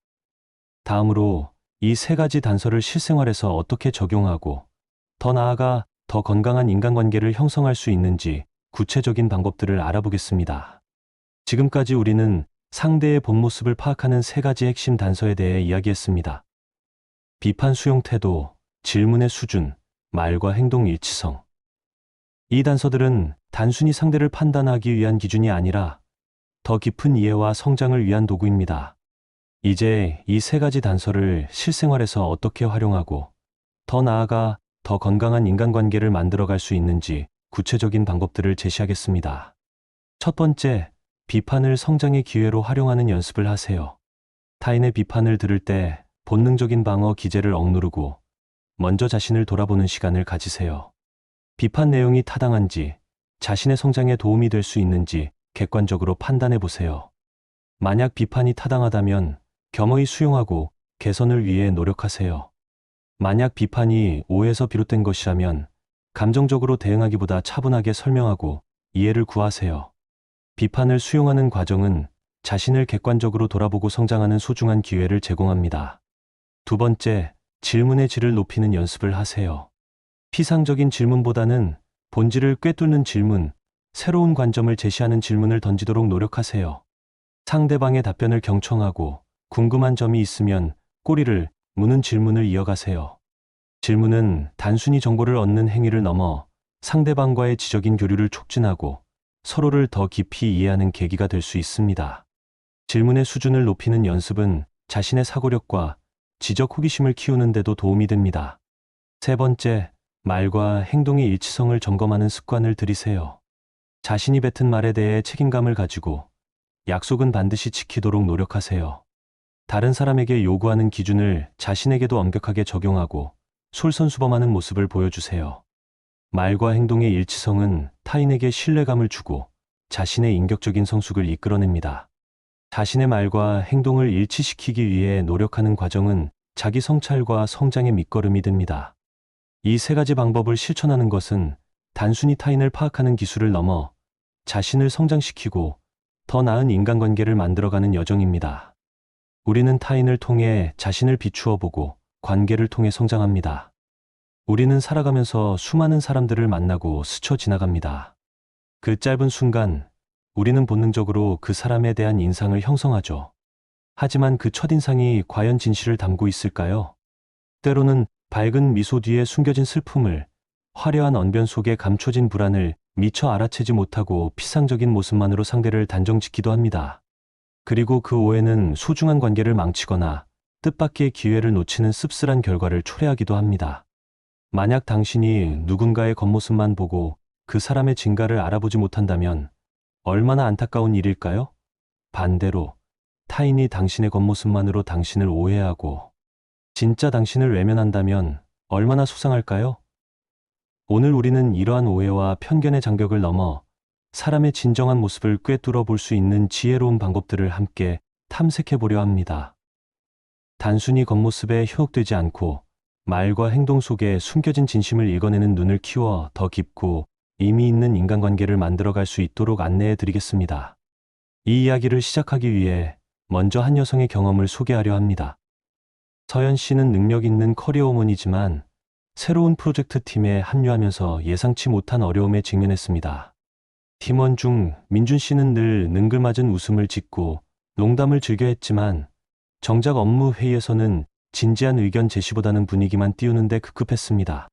A: 다음으로 이 세 가지 단서를 실생활에서 어떻게 적용하고 더 나아가 더 건강한 인간관계를 형성할 수 있는지 구체적인 방법들을 알아보겠습니다. 지금까지 우리는 상대의 본 모습을 파악하는 세 가지 핵심 단서에 대해 이야기했습니다. 비판 수용 태도, 질문의 수준, 말과 행동 일치성. 이 단서들은 단순히 상대를 판단하기 위한 기준이 아니라 더 깊은 이해와 성장을 위한 도구입니다. 이제 이 세 가지 단서를 실생활에서 어떻게 활용하고 더 나아가 더 건강한 인간관계를 만들어갈 수 있는지 구체적인 방법들을 제시하겠습니다. 첫 번째, 비판을 성장의 기회로 활용하는 연습을 하세요. 타인의 비판을 들을 때 본능적인 방어 기제를 억누르고 먼저 자신을 돌아보는 시간을 가지세요. 비판 내용이 타당한지, 자신의 성장에 도움이 될 수 있는지 객관적으로 판단해 보세요. 만약 비판이 타당하다면 겸허히 수용하고 개선을 위해 노력하세요. 만약 비판이 오해에서 비롯된 것이라면 감정적으로 대응하기보다 차분하게 설명하고 이해를 구하세요. 비판을 수용하는 과정은 자신을 객관적으로 돌아보고 성장하는 소중한 기회를 제공합니다. 두 번째, 질문의 질을 높이는 연습을 하세요. 피상적인 질문보다는 본질을 꿰뚫는 질문, 새로운 관점을 제시하는 질문을 던지도록 노력하세요. 상대방의 답변을 경청하고 궁금한 점이 있으면 꼬리를 무는 질문을 이어가세요. 질문은 단순히 정보를 얻는 행위를 넘어 상대방과의 지적인 교류를 촉진하고 서로를 더 깊이 이해하는 계기가 될 수 있습니다. 질문의 수준을 높이는 연습은 자신의 사고력과 지적 호기심을 키우는 데도 도움이 됩니다. 세 번째, 말과 행동의 일치성을 점검하는 습관을 들이세요. 자신이 뱉은 말에 대해 책임감을 가지고 약속은 반드시 지키도록 노력하세요. 다른 사람에게 요구하는 기준을 자신에게도 엄격하게 적용하고 솔선수범하는 모습을 보여주세요. 말과 행동의 일치성은 타인에게 신뢰감을 주고 자신의 인격적인 성숙을 이끌어냅니다. 자신의 말과 행동을 일치시키기 위해 노력하는 과정은 자기 성찰과 성장의 밑거름이 됩니다. 이 세 가지 방법을 실천하는 것은 단순히 타인을 파악하는 기술을 넘어 자신을 성장시키고 더 나은 인간관계를 만들어가는 여정입니다. 우리는 타인을 통해 자신을 비추어 보고 관계를 통해 성장합니다. 우리는 살아가면서 수많은 사람들을 만나고 스쳐 지나갑니다. 그 짧은 순간 우리는 본능적으로 그 사람에 대한 인상을 형성하죠. 하지만 그 첫인상이 과연 진실을 담고 있을까요? 때로는 밝은 미소 뒤에 숨겨진 슬픔을, 화려한 언변 속에 감춰진 불안을 미처 알아채지 못하고 피상적인 모습만으로 상대를 단정짓기도 합니다. 그리고 그 오해는 소중한 관계를 망치거나 뜻밖의 기회를 놓치는 씁쓸한 결과를 초래하기도 합니다. 만약 당신이 누군가의 겉모습만 보고 그 사람의 진가를 알아보지 못한다면 얼마나 안타까운 일일까요? 반대로 타인이 당신의 겉모습만으로 당신을 오해하고 진짜 당신을 외면한다면 얼마나 속상할까요? 오늘 우리는 이러한 오해와 편견의 장벽을 넘어 사람의 진정한 모습을 꿰뚫어 볼 수 있는 지혜로운 방법들을 함께 탐색해 보려 합니다. 단순히 겉모습에 현혹되지 않고 말과 행동 속에 숨겨진 진심을 읽어내는 눈을 키워 더 깊고 의미 있는 인간관계를 만들어갈 수 있도록 안내해 드리겠습니다. 이 이야기를 시작하기 위해 먼저 한 여성의 경험을 소개하려 합니다. 서연 씨는 능력 있는 커리어우먼이지만 새로운 프로젝트 팀에 합류하면서 예상치 못한 어려움에 직면했습니다. 팀원 중 민준 씨는 늘 능글맞은 웃음을 짓고 농담을 즐겨 했지만 정작 업무 회의에서는 진지한 의견 제시보다는 분위기만 띄우는데 급급했습니다.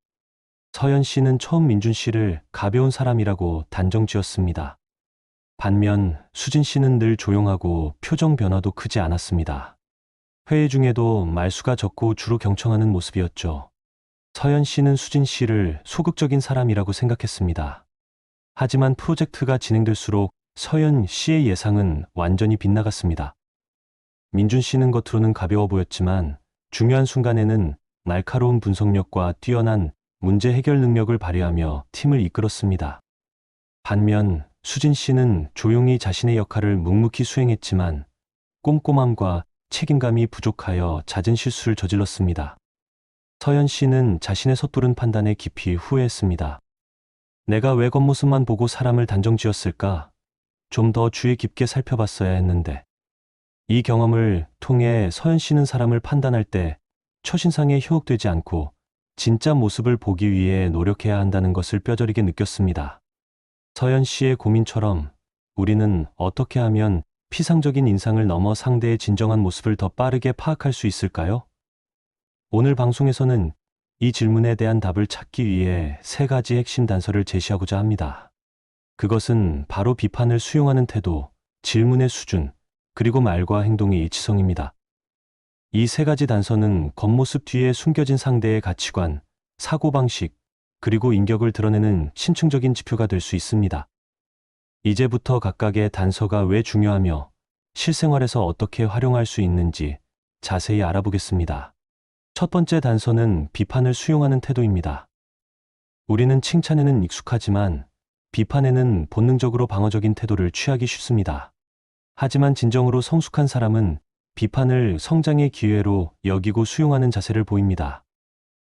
A: 서연 씨는 처음 민준 씨를 가벼운 사람이라고 단정 지었습니다. 반면 수진 씨는 늘 조용하고 표정 변화도 크지 않았습니다. 회의 중에도 말수가 적고 주로 경청하는 모습이었죠. 서연 씨는 수진 씨를 소극적인 사람이라고 생각했습니다. 하지만 프로젝트가 진행될수록 서연 씨의 예상은 완전히 빗나갔습니다. 민준 씨는 겉으로는 가벼워 보였지만 중요한 순간에는 날카로운 분석력과 뛰어난 문제 해결 능력을 발휘하며 팀을 이끌었습니다. 반면 수진 씨는 조용히 자신의 역할을 묵묵히 수행했지만 꼼꼼함과 책임감이 부족하여 잦은 실수를 저질렀습니다. 서연 씨는 자신의 섣부른 판단에 깊이 후회했습니다. 내가 왜 겉모습만 보고 사람을 단정 지었을까? 좀 더 주의 깊게 살펴봤어야 했는데. 이 경험을 통해 서연 씨는 사람을 판단할 때 첫인상에 현혹되지 않고 진짜 모습을 보기 위해 노력해야 한다는 것을 뼈저리게 느꼈습니다. 서연 씨의 고민처럼 우리는 어떻게 하면 피상적인 인상을 넘어 상대의 진정한 모습을 더 빠르게 파악할 수 있을까요? 오늘 방송에서는 이 질문에 대한 답을 찾기 위해 3가지 핵심 단서를 제시하고자 합니다. 그것은 바로 비판을 수용하는 태도, 질문의 수준, 그리고 말과 행동의 일치성입니다. 이 3가지 단서는 겉모습 뒤에 숨겨진 상대의 가치관, 사고방식, 그리고 인격을 드러내는 심층적인 지표가 될 수 있습니다. 이제부터 각각의 단서가 왜 중요하며 실생활에서 어떻게 활용할 수 있는지 자세히 알아보겠습니다. 첫 번째 단서는 비판을 수용하는 태도입니다. 우리는 칭찬에는 익숙하지만 비판에는 본능적으로 방어적인 태도를 취하기 쉽습니다. 하지만 진정으로 성숙한 사람은 비판을 성장의 기회로 여기고 수용하는 자세를 보입니다.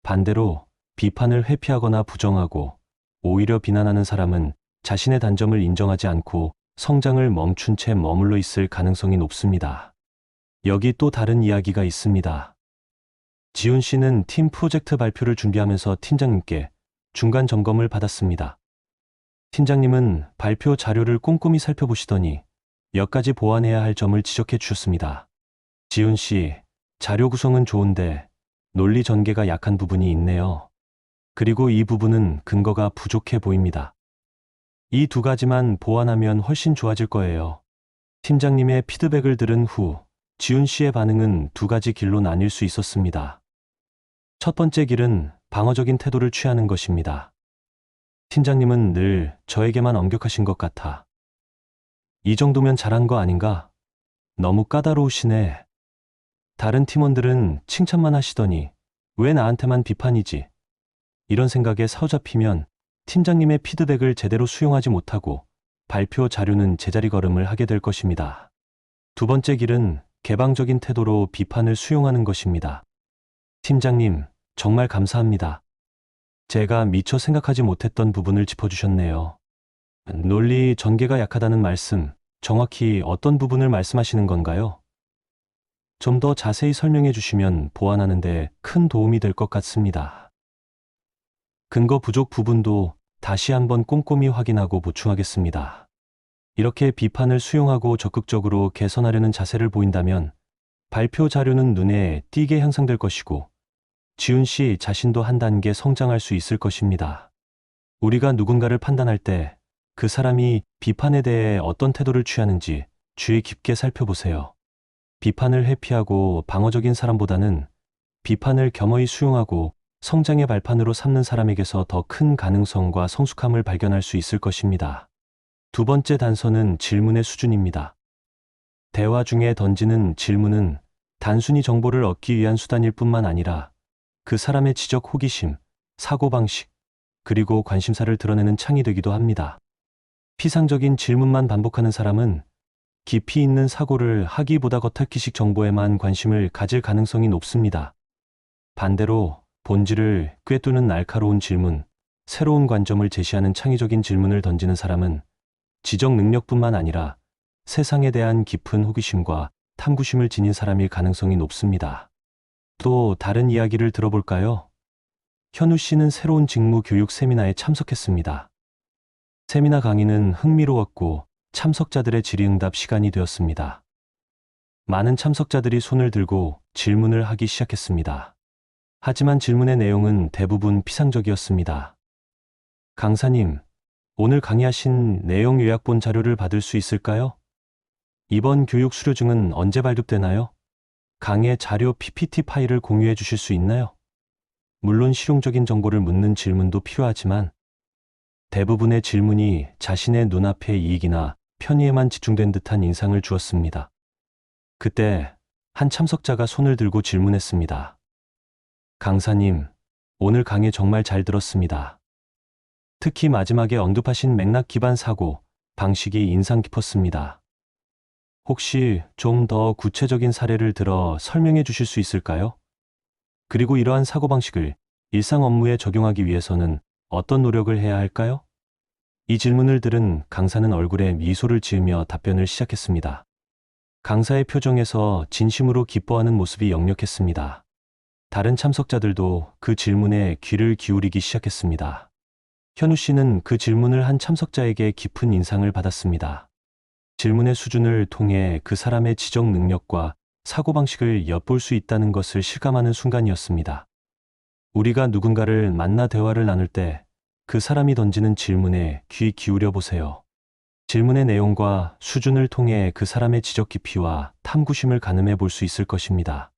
A: 반대로 비판을 회피하거나 부정하고 오히려 비난하는 사람은 자신의 단점을 인정하지 않고 성장을 멈춘 채 머물러 있을 가능성이 높습니다. 여기 또 다른 이야기가 있습니다. 지훈 씨는 팀 프로젝트 발표를 준비하면서 팀장님께 중간 점검을 받았습니다. 팀장님은 발표 자료를 꼼꼼히 살펴보시더니 몇 가지 보완해야 할 점을 지적해 주셨습니다. 지훈 씨, 자료 구성은 좋은데 논리 전개가 약한 부분이 있네요. 그리고 이 부분은 근거가 부족해 보입니다. 이 2가지만 보완하면 훨씬 좋아질 거예요. 팀장님의 피드백을 들은 후 지훈 씨의 반응은 2가지 길로 나뉠 수 있었습니다. 첫 번째 길은 방어적인 태도를 취하는 것입니다. 팀장님은 늘 저에게만 엄격하신 것 같아. 이 정도면 잘한 거 아닌가? 너무 까다로우시네. 다른 팀원들은 칭찬만 하시더니 왜 나한테만 비판이지? 이런 생각에 사로잡히면 팀장님의 피드백을 제대로 수용하지 못하고 발표 자료는 제자리 걸음을 하게 될 것입니다. 2번째 길은 개방적인 태도로 비판을 수용하는 것입니다. 팀장님, 정말 감사합니다. 제가 미처 생각하지 못했던 부분을 짚어주셨네요. 논리 전개가 약하다는 말씀, 정확히 어떤 부분을 말씀하시는 건가요? 좀 더 자세히 설명해 주시면 보완하는 데 큰 도움이 될 것 같습니다. 근거 부족 부분도 다시 한번 꼼꼼히 확인하고 보충하겠습니다. 이렇게 비판을 수용하고 적극적으로 개선하려는 자세를 보인다면 발표 자료는 눈에 띄게 향상될 것이고 지훈 씨 자신도 한 단계 성장할 수 있을 것입니다. 우리가 누군가를 판단할 때 그 사람이 비판에 대해 어떤 태도를 취하는지 주의 깊게 살펴보세요. 비판을 회피하고 방어적인 사람보다는 비판을 겸허히 수용하고 성장의 발판으로 삼는 사람에게서 더 큰 가능성과 성숙함을 발견할 수 있을 것입니다. 2번째 단서는 질문의 수준입니다. 대화 중에 던지는 질문은 단순히 정보를 얻기 위한 수단일 뿐만 아니라 그 사람의 지적 호기심, 사고방식, 그리고 관심사를 드러내는 창이 되기도 합니다. 피상적인 질문만 반복하는 사람은 깊이 있는 사고를 하기보다 겉핥기식 정보에만 관심을 가질 가능성이 높습니다. 반대로 본질을 꿰뚫는 날카로운 질문, 새로운 관점을 제시하는 창의적인 질문을 던지는 사람은 지적 능력뿐만 아니라 세상에 대한 깊은 호기심과 탐구심을 지닌 사람일 가능성이 높습니다. 또 다른 이야기를 들어볼까요? 현우 씨는 새로운 직무 교육 세미나에 참석했습니다. 세미나 강의는 흥미로웠고 참석자들의 질의응답 시간이 되었습니다. 많은 참석자들이 손을 들고 질문을 하기 시작했습니다. 하지만 질문의 내용은 대부분 피상적이었습니다. 강사님, 오늘 강의하신 내용 요약본 자료를 받을 수 있을까요? 이번 교육 수료증은 언제 발급되나요? 강의 자료 PPT 파일을 공유해 주실 수 있나요? 물론 실용적인 정보를 묻는 질문도 필요하지만 대부분의 질문이 자신의 눈앞의 이익이나 편의에만 집중된 듯한 인상을 주었습니다. 그때 한 참석자가 손을 들고 질문했습니다. 강사님, 오늘 강의 정말 잘 들었습니다. 특히 마지막에 언급하신 맥락 기반 사고 방식이 인상 깊었습니다. 혹시 좀 더 구체적인 사례를 들어 설명해 주실 수 있을까요? 그리고 이러한 사고방식을 일상 업무에 적용하기 위해서는 어떤 노력을 해야 할까요? 이 질문을 들은 강사는 얼굴에 미소를 지으며 답변을 시작했습니다. 강사의 표정에서 진심으로 기뻐하는 모습이 역력했습니다. 다른 참석자들도 그 질문에 귀를 기울이기 시작했습니다. 현우 씨는 그 질문을 한 참석자에게 깊은 인상을 받았습니다. 질문의 수준을 통해 그 사람의 지적 능력과 사고방식을 엿볼 수 있다는 것을 실감하는 순간이었습니다. 우리가 누군가를 만나 대화를 나눌 때 그 사람이 던지는 질문에 귀 기울여 보세요. 질문의 내용과 수준을 통해 그 사람의 지적 깊이와 탐구심을 가늠해 볼 수 있을 것입니다.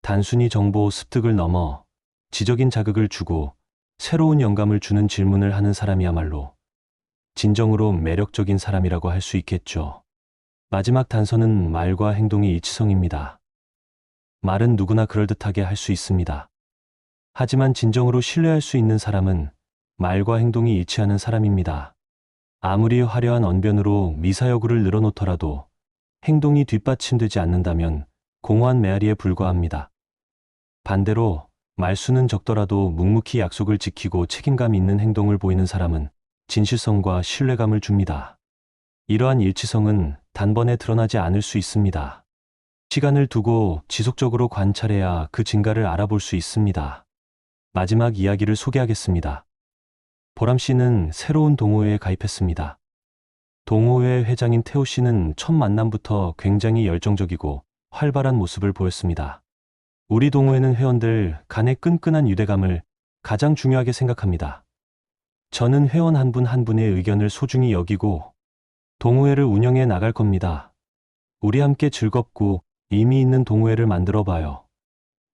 A: 단순히 정보 습득을 넘어 지적인 자극을 주고 새로운 영감을 주는 질문을 하는 사람이야말로 진정으로 매력적인 사람이라고 할 수 있겠죠. 마지막 단서는 말과 행동의 일치성입니다. 말은 누구나 그럴듯하게 할 수 있습니다. 하지만 진정으로 신뢰할 수 있는 사람은 말과 행동이 일치하는 사람입니다. 아무리 화려한 언변으로 미사여구를 늘어놓더라도 행동이 뒷받침되지 않는다면 공허한 메아리에 불과합니다. 반대로 말수는 적더라도 묵묵히 약속을 지키고 책임감 있는 행동을 보이는 사람은 진실성과 신뢰감을 줍니다. 이러한 일치성은 단번에 드러나지 않을 수 있습니다. 시간을 두고 지속적으로 관찰해야 그 증가를 알아볼 수 있습니다. 마지막 이야기를 소개하겠습니다. 보람 씨는 새로운 동호회에 가입했습니다. 동호회 회장인 태호 씨는 첫 만남부터 굉장히 열정적이고 활발한 모습을 보였습니다. 우리 동호회는 회원들 간의 끈끈한 유대감을 가장 중요하게 생각합니다. 저는 회원 한 분 한 분의 의견을 소중히 여기고 동호회를 운영해 나갈 겁니다. 우리 함께 즐겁고 의미 있는 동호회를 만들어 봐요.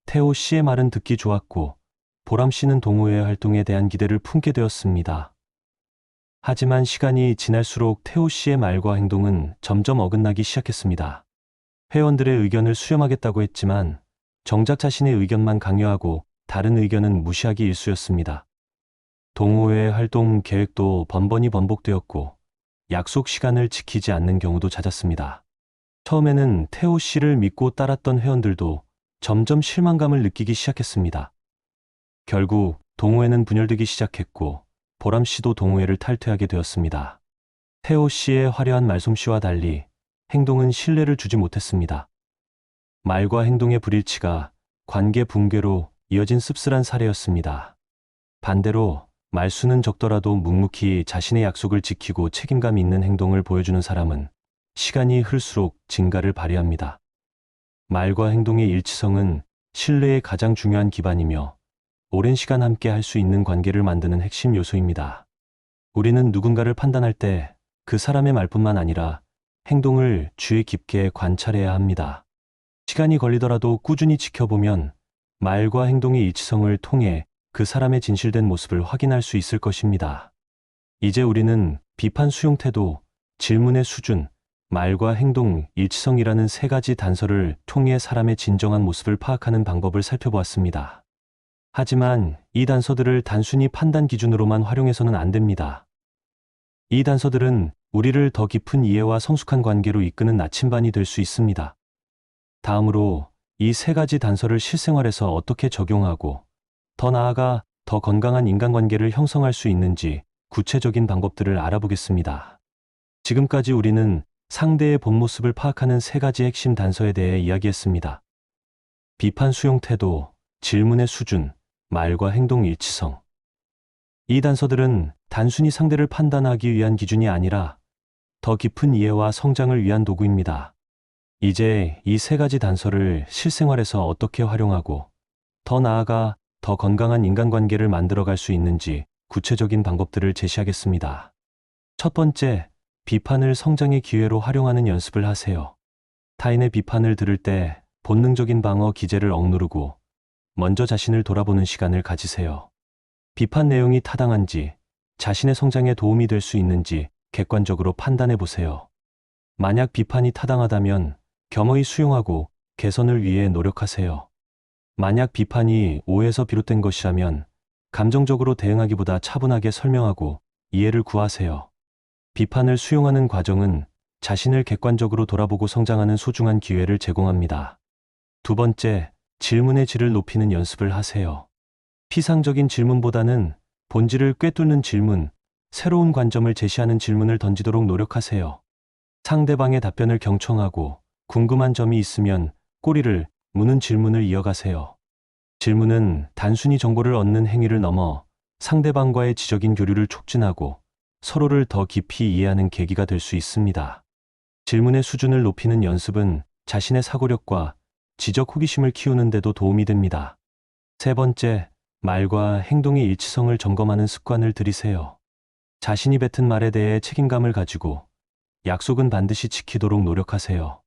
A: 태호 씨의 말은 듣기 좋았고 보람 씨는 동호회 활동에 대한 기대를 품게 되었습니다. 하지만 시간이 지날수록 태호 씨의 말과 행동은 점점 어긋나기 시작했습니다. 회원들의 의견을 수렴하겠다고 했지만 정작 자신의 의견만 강요하고 다른 의견은 무시하기 일쑤였습니다. 동호회 활동 계획도 번번이 번복되었고 약속 시간을 지키지 않는 경우도 잦았습니다. 처음에는 태호 씨를 믿고 따랐던 회원들도 점점 실망감을 느끼기 시작했습니다. 결국 동호회는 분열되기 시작했고 보람 씨도 동호회를 탈퇴하게 되었습니다. 태호 씨의 화려한 말솜씨와 달리 행동은 신뢰를 주지 못했습니다. 말과 행동의 불일치가 관계 붕괴로 이어진 씁쓸한 사례였습니다. 반대로 말수는 적더라도 묵묵히 자신의 약속을 지키고 책임감 있는 행동을 보여주는 사람은 시간이 흘수록 증가를 발휘합니다. 말과 행동의 일치성은 신뢰의 가장 중요한 기반이며 오랜 시간 함께 할 수 있는 관계를 만드는 핵심 요소입니다. 우리는 누군가를 판단할 때 그 사람의 말뿐만 아니라 행동을 주의 깊게 관찰해야 합니다. 시간이 걸리더라도 꾸준히 지켜보면 말과 행동의 일치성을 통해 그 사람의 진실된 모습을 확인할 수 있을 것입니다. 이제 우리는 비판 수용 태도, 질문의 수준, 말과 행동, 일치성이라는 세 가지 단서를 통해 사람의 진정한 모습을 파악하는 방법을 살펴보았습니다. 하지만 이 단서들을 단순히 판단 기준으로만 활용해서는 안 됩니다. 이 단서들은 우리를 더 깊은 이해와 성숙한 관계로 이끄는 나침반이 될 수 있습니다. 다음으로 이 세 가지 단서를 실생활에서 어떻게 적용하고 더 나아가 더 건강한 인간관계를 형성할 수 있는지 구체적인 방법들을 알아보겠습니다. 지금까지 우리는 상대의 본 모습을 파악하는 세 가지 핵심 단서에 대해 이야기했습니다. 비판 수용 태도, 질문의 수준, 말과 행동 일치성. 이 단서들은 단순히 상대를 판단하기 위한 기준이 아니라 더 깊은 이해와 성장을 위한 도구입니다. 이제 이 세 가지 단서를 실생활에서 어떻게 활용하고 더 나아가 더 건강한 인간관계를 만들어갈 수 있는지 구체적인 방법들을 제시하겠습니다. 첫 번째, 비판을 성장의 기회로 활용하는 연습을 하세요. 타인의 비판을 들을 때 본능적인 방어 기제를 억누르고 먼저 자신을 돌아보는 시간을 가지세요. 비판 내용이 타당한지, 자신의 성장에 도움이 될 수 있는지 객관적으로 판단해 보세요. 만약 비판이 타당하다면 겸허히 수용하고 개선을 위해 노력하세요. 만약 비판이 오해에서 비롯된 것이라면 감정적으로 대응하기보다 차분하게 설명하고 이해를 구하세요. 비판을 수용하는 과정은 자신을 객관적으로 돌아보고 성장하는 소중한 기회를 제공합니다. 두 번째, 질문의 질을 높이는 연습을 하세요. 피상적인 질문보다는 본질을 꿰뚫는 질문, 새로운 관점을 제시하는 질문을 던지도록 노력하세요. 상대방의 답변을 경청하고 궁금한 점이 있으면 꼬리를 무는 질문을 이어가세요. 질문은 단순히 정보를 얻는 행위를 넘어 상대방과의 지적인 교류를 촉진하고 서로를 더 깊이 이해하는 계기가 될 수 있습니다. 질문의 수준을 높이는 연습은 자신의 사고력과 지적 호기심을 키우는 데도 도움이 됩니다. 세 번째, 말과 행동의 일치성을 점검하는 습관을 들이세요. 자신이 뱉은 말에 대해 책임감을 가지고 약속은 반드시 지키도록 노력하세요.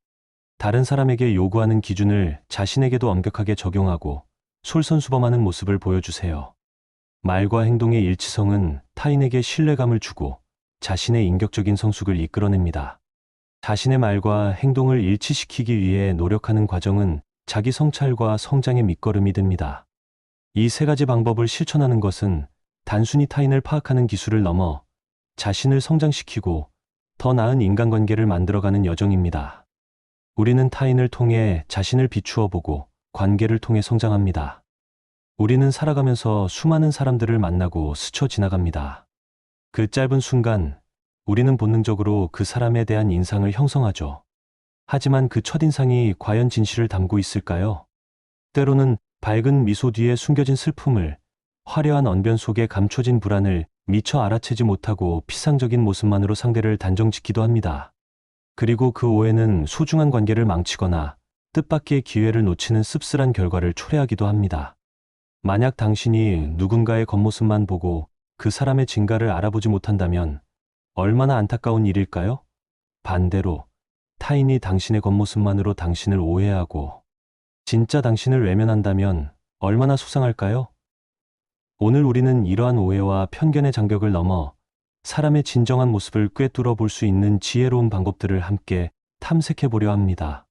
A: 다른 사람에게 요구하는 기준을 자신에게도 엄격하게 적용하고 솔선수범하는 모습을 보여주세요. 말과 행동의 일치성은 타인에게 신뢰감을 주고 자신의 인격적인 성숙을 이끌어냅니다. 자신의 말과 행동을 일치시키기 위해 노력하는 과정은 자기 성찰과 성장의 밑거름이 됩니다. 이 세 가지 방법을 실천하는 것은 단순히 타인을 파악하는 기술을 넘어 자신을 성장시키고 더 나은 인간관계를 만들어가는 여정입니다. 우리는 타인을 통해 자신을 비추어 보고 관계를 통해 성장합니다. 우리는 살아가면서 수많은 사람들을 만나고 스쳐 지나갑니다. 그 짧은 순간, 우리는 본능적으로 그 사람에 대한 인상을 형성하죠. 하지만 그 첫인상이 과연 진실을 담고 있을까요? 때로는 밝은 미소 뒤에 숨겨진 슬픔을, 화려한 언변 속에 감춰진 불안을 미처 알아채지 못하고 피상적인 모습만으로 상대를 단정짓기도 합니다. 그리고 그 오해는 소중한 관계를 망치거나 뜻밖의 기회를 놓치는 씁쓸한 결과를 초래하기도 합니다. 만약 당신이 누군가의 겉모습만 보고 그 사람의 진가를 알아보지 못한다면 얼마나 안타까운 일일까요? 반대로 타인이 당신의 겉모습만으로 당신을 오해하고 진짜 당신을 외면한다면 얼마나 속상할까요? 오늘 우리는 이러한 오해와 편견의 장벽을 넘어 사람의 진정한 모습을 꿰뚫어 볼 수 있는 지혜로운 방법들을 함께 탐색해 보려 합니다.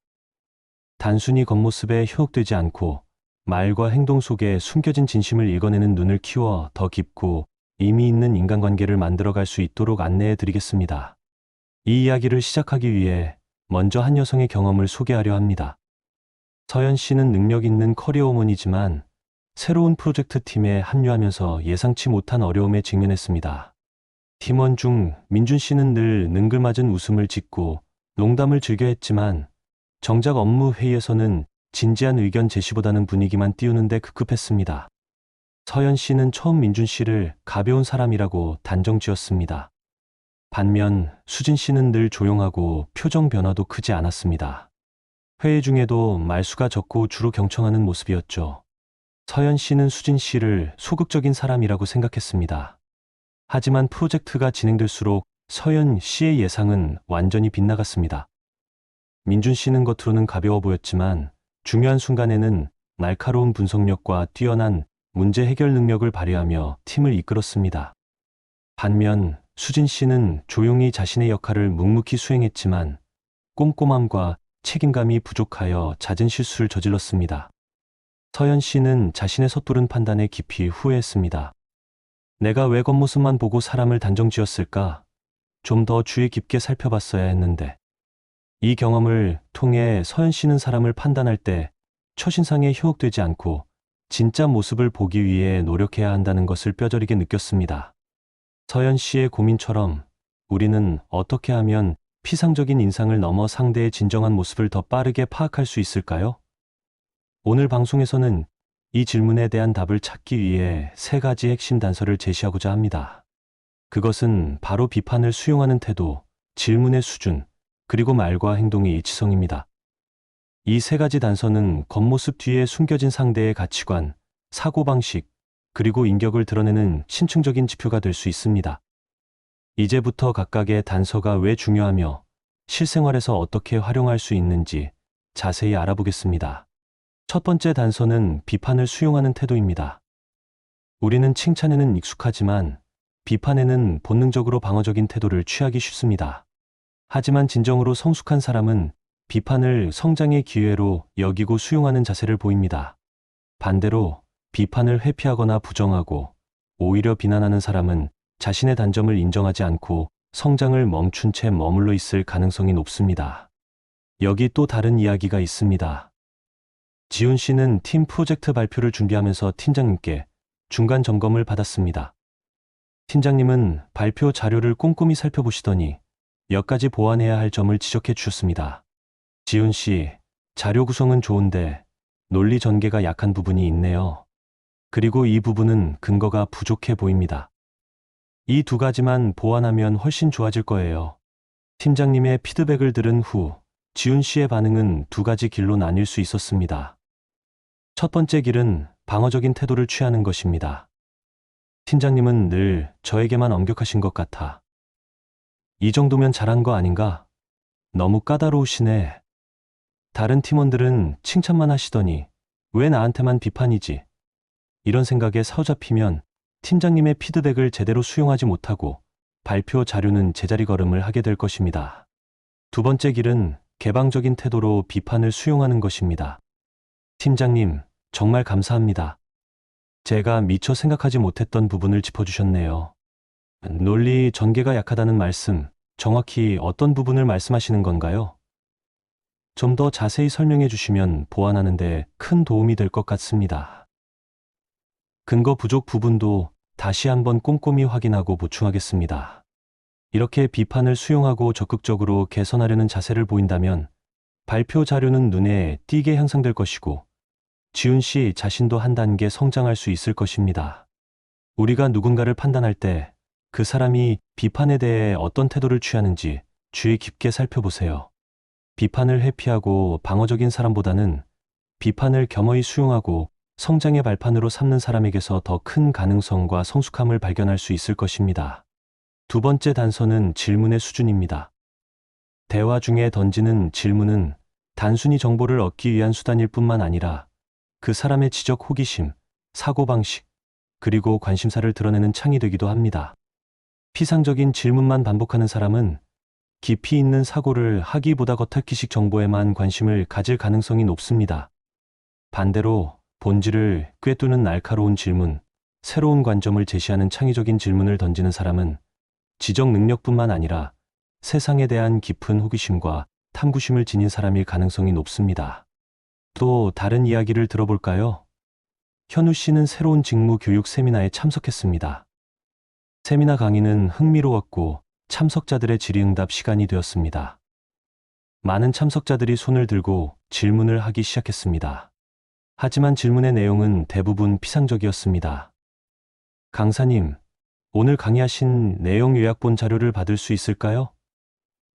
A: 단순히 겉모습에 현혹되지 않고 말과 행동 속에 숨겨진 진심을 읽어내는 눈을 키워 더 깊고 의미 있는 인간관계를 만들어갈 수 있도록 안내해 드리겠습니다. 이 이야기를 시작하기 위해 먼저 한 여성의 경험을 소개하려 합니다. 서연 씨는 능력 있는 커리어우먼이지만 새로운 프로젝트 팀에 합류하면서 예상치 못한 어려움에 직면했습니다. 팀원 중 민준 씨는 늘 능글맞은 웃음을 짓고 농담을 즐겨 했지만 정작 업무 회의에서는 진지한 의견 제시보다는 분위기만 띄우는 데 급급했습니다. 서연 씨는 처음 민준 씨를 가벼운 사람이라고 단정 지었습니다. 반면 수진 씨는 늘 조용하고 표정 변화도 크지 않았습니다. 회의 중에도 말수가 적고 주로 경청하는 모습이었죠. 서연 씨는 수진 씨를 소극적인 사람이라고 생각했습니다. 하지만 프로젝트가 진행될수록 서연 씨의 예상은 완전히 빗나갔습니다. 민준 씨는 겉으로는 가벼워 보였지만 중요한 순간에는 날카로운 분석력과 뛰어난 문제 해결 능력을 발휘하며 팀을 이끌었습니다. 반면 수진 씨는 조용히 자신의 역할을 묵묵히 수행했지만 꼼꼼함과 책임감이 부족하여 잦은 실수를 저질렀습니다. 서연 씨는 자신의 섣부른 판단에 깊이 후회했습니다. 내가 왜 겉모습만 보고 사람을 단정지었을까? 좀 더 주의 깊게 살펴봤어야 했는데. 이 경험을 통해 서연 씨는 사람을 판단할 때 첫인상에 현혹되지 않고 진짜 모습을 보기 위해 노력해야 한다는 것을 뼈저리게 느꼈습니다. 서연 씨의 고민처럼 우리는 어떻게 하면 피상적인 인상을 넘어 상대의 진정한 모습을 더 빠르게 파악할 수 있을까요? 오늘 방송에서는 이 질문에 대한 답을 찾기 위해 세 가지 핵심 단서를 제시하고자 합니다. 그것은 바로 비판을 수용하는 태도, 질문의 수준, 그리고 말과 행동의 일치성입니다. 이 세 가지 단서는 겉모습 뒤에 숨겨진 상대의 가치관, 사고방식, 그리고 인격을 드러내는 신층적인 지표가 될 수 있습니다. 이제부터 각각의 단서가 왜 중요하며 실생활에서 어떻게 활용할 수 있는지 자세히 알아보겠습니다. 첫 번째 단서는 비판을 수용하는 태도입니다. 우리는 칭찬에는 익숙하지만 비판에는 본능적으로 방어적인 태도를 취하기 쉽습니다. 하지만 진정으로 성숙한 사람은 비판을 성장의 기회로 여기고 수용하는 자세를 보입니다. 반대로 비판을 회피하거나 부정하고 오히려 비난하는 사람은 자신의 단점을 인정하지 않고 성장을 멈춘 채 머물러 있을 가능성이 높습니다. 여기 또 다른 이야기가 있습니다. 지훈 씨는 팀 프로젝트 발표를 준비하면서 팀장님께 중간 점검을 받았습니다. 팀장님은 발표 자료를 꼼꼼히 살펴보시더니 몇 가지 보완해야 할 점을 지적해 주셨습니다. 지훈 씨, 자료 구성은 좋은데 논리 전개가 약한 부분이 있네요. 그리고 이 부분은 근거가 부족해 보입니다. 이 두 가지만 보완하면 훨씬 좋아질 거예요. 팀장님의 피드백을 들은 후 지훈 씨의 반응은 두 가지 길로 나뉠 수 있었습니다. 첫 번째 길은 방어적인 태도를 취하는 것입니다. 팀장님은 늘 저에게만 엄격하신 것 같아. 이 정도면 잘한 거 아닌가? 너무 까다로우시네. 다른 팀원들은 칭찬만 하시더니 왜 나한테만 비판이지? 이런 생각에 사로잡히면 팀장님의 피드백을 제대로 수용하지 못하고 발표 자료는 제자리 걸음을 하게 될 것입니다. 두 번째 길은 개방적인 태도로 비판을 수용하는 것입니다. 팀장님, 정말 감사합니다. 제가 미처 생각하지 못했던 부분을 짚어주셨네요. 논리 전개가 약하다는 말씀, 정확히 어떤 부분을 말씀하시는 건가요? 좀 더 자세히 설명해 주시면 보완하는 데 큰 도움이 될 것 같습니다. 근거 부족 부분도 다시 한번 꼼꼼히 확인하고 보충하겠습니다. 이렇게 비판을 수용하고 적극적으로 개선하려는 자세를 보인다면 발표 자료는 눈에 띄게 향상될 것이고 지훈 씨 자신도 한 단계 성장할 수 있을 것입니다. 우리가 누군가를 판단할 때 그 사람이 비판에 대해 어떤 태도를 취하는지 주의 깊게 살펴보세요. 비판을 회피하고 방어적인 사람보다는 비판을 겸허히 수용하고 성장의 발판으로 삼는 사람에게서 더 큰 가능성과 성숙함을 발견할 수 있을 것입니다. 두 번째 단서는 질문의 수준입니다. 대화 중에 던지는 질문은 단순히 정보를 얻기 위한 수단일 뿐만 아니라 그 사람의 지적 호기심, 사고방식, 그리고 관심사를 드러내는 창이 되기도 합니다. 피상적인 질문만 반복하는 사람은 깊이 있는 사고를 하기보다 겉핥기식 정보에만 관심을 가질 가능성이 높습니다. 반대로 본질을 꿰뚫는 날카로운 질문, 새로운 관점을 제시하는 창의적인 질문을 던지는 사람은 지적 능력뿐만 아니라 세상에 대한 깊은 호기심과 탐구심을 지닌 사람일 가능성이 높습니다. 또 다른 이야기를 들어볼까요? 현우 씨는 새로운 직무 교육 세미나에 참석했습니다. 세미나 강의는 흥미로웠고 참석자들의 질의응답 시간이 되었습니다. 많은 참석자들이 손을 들고 질문을 하기 시작했습니다. 하지만 질문의 내용은 대부분 피상적이었습니다. 강사님, 오늘 강의하신 내용 요약본 자료를 받을 수 있을까요?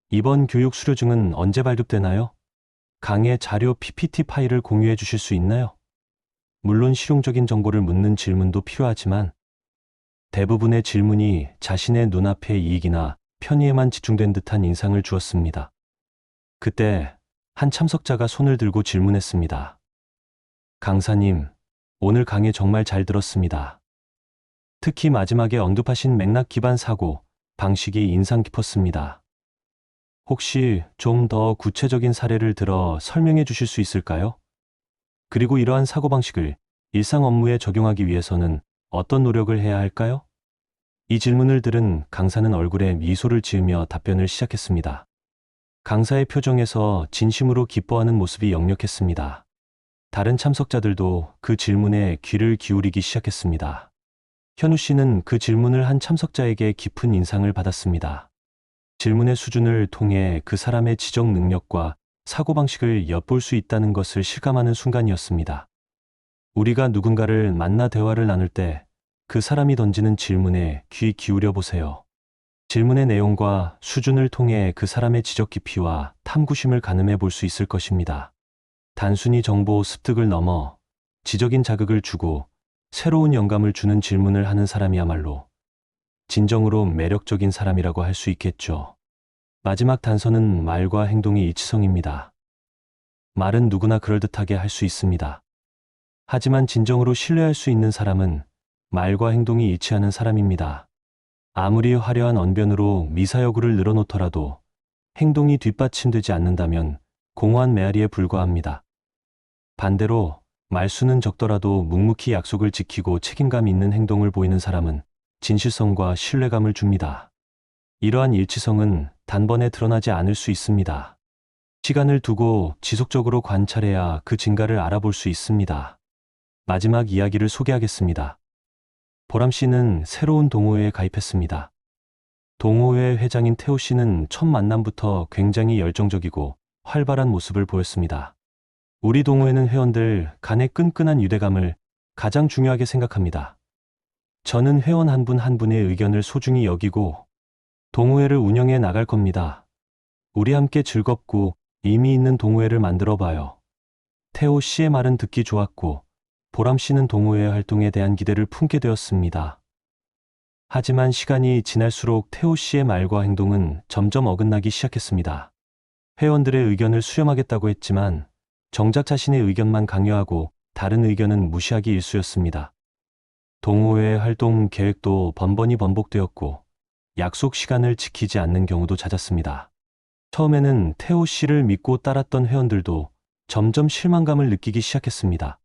A: 이번 교육 수료증은 언제 발급되나요? 강의 자료 PPT 파일을 공유해 주실 수 있나요? 물론 실용적인 정보를 묻는 질문도 필요하지만 대부분의 질문이 자신의 눈앞의 이익이나 편의에만 집중된 듯한 인상을 주었습니다. 그때 한 참석자가 손을 들고 질문했습니다. 강사님, 오늘 강의 정말 잘 들었습니다. 특히 마지막에 언급하신 맥락 기반 사고 방식이 인상 깊었습니다. 혹시 좀 더 구체적인 사례를 들어 설명해 주실 수 있을까요? 그리고 이러한 사고방식을 일상 업무에 적용하기 위해서는 어떤 노력을 해야 할까요? 이 질문을 들은 강사는 얼굴에 미소를 지으며 답변을 시작했습니다. 강사의 표정에서 진심으로 기뻐하는 모습이 역력했습니다. 다른 참석자들도 그 질문에 귀를 기울이기 시작했습니다. 현우 씨는 그 질문을 한 참석자에게 깊은 인상을 받았습니다. 질문의 수준을 통해 그 사람의 지적 능력과 사고방식을 엿볼 수 있다는 것을 실감하는 순간이었습니다. 우리가 누군가를 만나 대화를 나눌 때 그 사람이 던지는 질문에 귀 기울여 보세요. 질문의 내용과 수준을 통해 그 사람의 지적 깊이와 탐구심을 가늠해 볼 수 있을 것입니다. 단순히 정보 습득을 넘어 지적인 자극을 주고 새로운 영감을 주는 질문을 하는 사람이야말로 진정으로 매력적인 사람이라고 할 수 있겠죠. 마지막 단서는 말과 행동의 일치성입니다. 말은 누구나 그럴듯하게 할 수 있습니다. 하지만 진정으로 신뢰할 수 있는 사람은 말과 행동이 일치하는 사람입니다. 아무리 화려한 언변으로 미사여구를 늘어놓더라도 행동이 뒷받침되지 않는다면 공허한 메아리에 불과합니다. 반대로 말수는 적더라도 묵묵히 약속을 지키고 책임감 있는 행동을 보이는 사람은 진실성과 신뢰감을 줍니다. 이러한 일치성은 단번에 드러나지 않을 수 있습니다. 시간을 두고 지속적으로 관찰해야 그 증가를 알아볼 수 있습니다. 마지막 이야기를 소개하겠습니다. 보람 씨는 새로운 동호회에 가입했습니다. 동호회 회장인 태호 씨는 첫 만남부터 굉장히 열정적이고 활발한 모습을 보였습니다. 우리 동호회는 회원들 간의 끈끈한 유대감을 가장 중요하게 생각합니다. 저는 회원 한 분 한 분의 의견을 소중히 여기고 동호회를 운영해 나갈 겁니다. 우리 함께 즐겁고 의미 있는 동호회를 만들어 봐요. 태호 씨의 말은 듣기 좋았고 보람 씨는 동호회 활동에 대한 기대를 품게 되었습니다. 하지만 시간이 지날수록 태호 씨의 말과 행동은 점점 어긋나기 시작했습니다. 회원들의 의견을 수렴하겠다고 했지만 정작 자신의 의견만 강요하고 다른 의견은 무시하기 일쑤였습니다. 동호회 활동 계획도 번번이 번복되었고 약속 시간을 지키지 않는 경우도 잦았습니다. 처음에는 태호 씨를 믿고 따랐던 회원들도 점점 실망감을 느끼기 시작했습니다.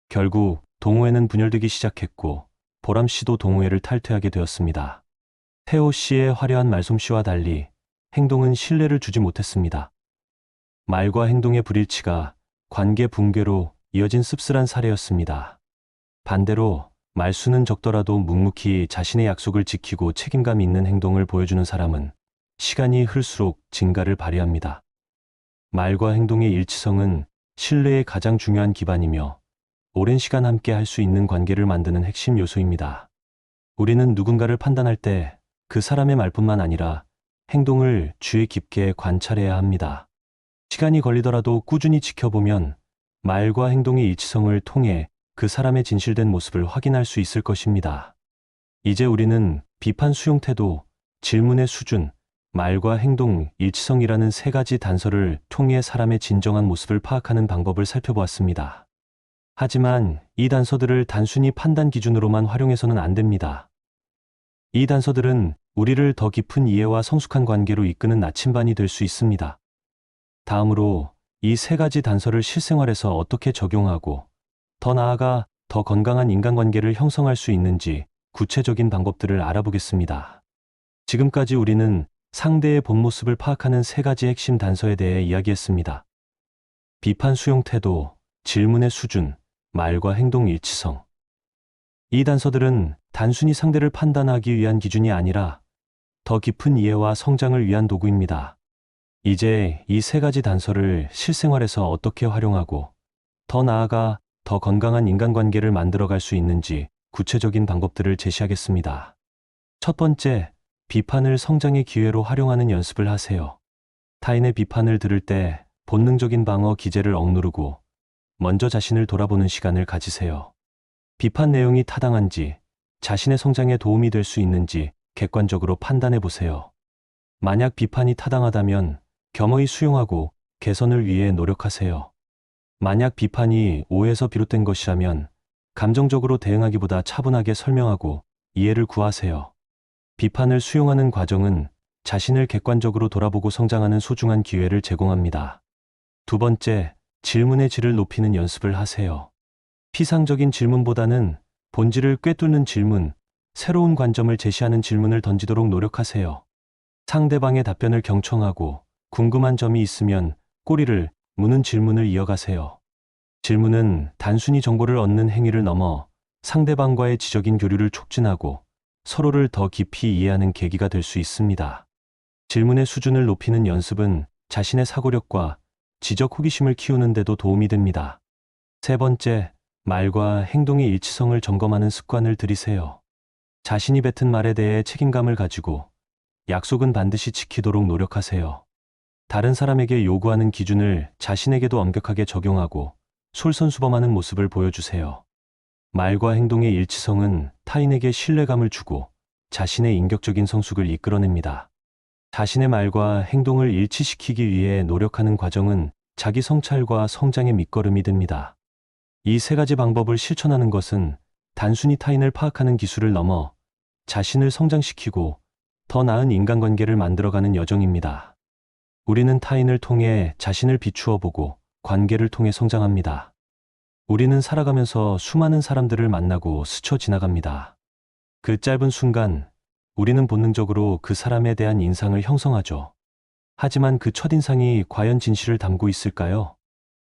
A: 결국 동호회는 분열되기 시작했고 보람 씨도 동호회를 탈퇴하게 되었습니다. 태호 씨의 화려한 말솜씨와 달리 행동은 신뢰를 주지 못했습니다. 말과 행동의 불일치가 관계 붕괴로 이어진 씁쓸한 사례였습니다. 반대로 말수는 적더라도 묵묵히 자신의 약속을 지키고 책임감 있는 행동을 보여주는 사람은 시간이 흘수록 증가를 발휘합니다. 말과 행동의 일치성은 신뢰의 가장 중요한 기반이며 오랜 시간 함께 할 수 있는 관계를 만드는 핵심 요소입니다. 우리는 누군가를 판단할 때 그 사람의 말뿐만 아니라 행동을 주의 깊게 관찰해야 합니다. 시간이 걸리더라도 꾸준히 지켜보면 말과 행동의 일치성을 통해 그 사람의 진실된 모습을 확인할 수 있을 것입니다. 이제 우리는 비판 수용 태도, 질문의 수준, 말과 행동 일치성이라는 세 가지 단서를 통해 사람의 진정한 모습을 파악하는 방법을 살펴보았습니다. 하지만 이 단서들을 단순히 판단 기준으로만 활용해서는 안 됩니다. 이 단서들은 우리를 더 깊은 이해와 성숙한 관계로 이끄는 나침반이 될 수 있습니다. 다음으로 이 세 가지 단서를 실생활에서 어떻게 적용하고 더 나아가 더 건강한 인간관계를 형성할 수 있는지 구체적인 방법들을 알아보겠습니다. 지금까지 우리는 상대의 본 모습을 파악하는 세 가지 핵심 단서에 대해 이야기했습니다. 비판 수용 태도, 질문의 수준, 말과 행동 일치성. 이 단서들은 단순히 상대를 판단하기 위한 기준이 아니라 더 깊은 이해와 성장을 위한 도구입니다. 이제 이 세 가지 단서를 실생활에서 어떻게 활용하고 더 나아가 더 건강한 인간관계를 만들어갈 수 있는지 구체적인 방법들을 제시하겠습니다. 첫 번째, 비판을 성장의 기회로 활용하는 연습을 하세요. 타인의 비판을 들을 때 본능적인 방어 기제를 억누르고 먼저 자신을 돌아보는 시간을 가지세요. 비판 내용이 타당한지, 자신의 성장에 도움이 될 수 있는지 객관적으로 판단해 보세요. 만약 비판이 타당하다면 겸허히 수용하고 개선을 위해 노력하세요. 만약 비판이 오해에서 비롯된 것이라면 감정적으로 대응하기보다 차분하게 설명하고 이해를 구하세요. 비판을 수용하는 과정은 자신을 객관적으로 돌아보고 성장하는 소중한 기회를 제공합니다. 두 번째, 질문의 질을 높이는 연습을 하세요. 피상적인 질문보다는 본질을 꿰뚫는 질문, 새로운 관점을 제시하는 질문을 던지도록 노력하세요. 상대방의 답변을 경청하고 궁금한 점이 있으면 꼬리를 무는 질문을 이어가세요. 질문은 단순히 정보를 얻는 행위를 넘어 상대방과의 지적인 교류를 촉진하고 서로를 더 깊이 이해하는 계기가 될 수 있습니다. 질문의 수준을 높이는 연습은 자신의 사고력과 지적 호기심을 키우는 데도 도움이 됩니다. 세 번째, 말과 행동의 일치성을 점검하는 습관을 들이세요. 자신이 뱉은 말에 대해 책임감을 가지고 약속은 반드시 지키도록 노력하세요. 다른 사람에게 요구하는 기준을 자신에게도 엄격하게 적용하고 솔선수범하는 모습을 보여주세요. 말과 행동의 일치성은 타인에게 신뢰감을 주고 자신의 인격적인 성숙을 이끌어냅니다. 자신의 말과 행동을 일치시키기 위해 노력하는 과정은 자기 성찰과 성장의 밑거름이 됩니다. 이 세 가지 방법을 실천하는 것은 단순히 타인을 파악하는 기술을 넘어 자신을 성장시키고 더 나은 인간관계를 만들어가는 여정입니다. 우리는 타인을 통해 자신을 비추어 보고 관계를 통해 성장합니다. 우리는 살아가면서 수많은 사람들을 만나고 스쳐 지나갑니다. 그 짧은 순간, 우리는 본능적으로 그 사람에 대한 인상을 형성하죠. 하지만 그 첫인상이 과연 진실을 담고 있을까요?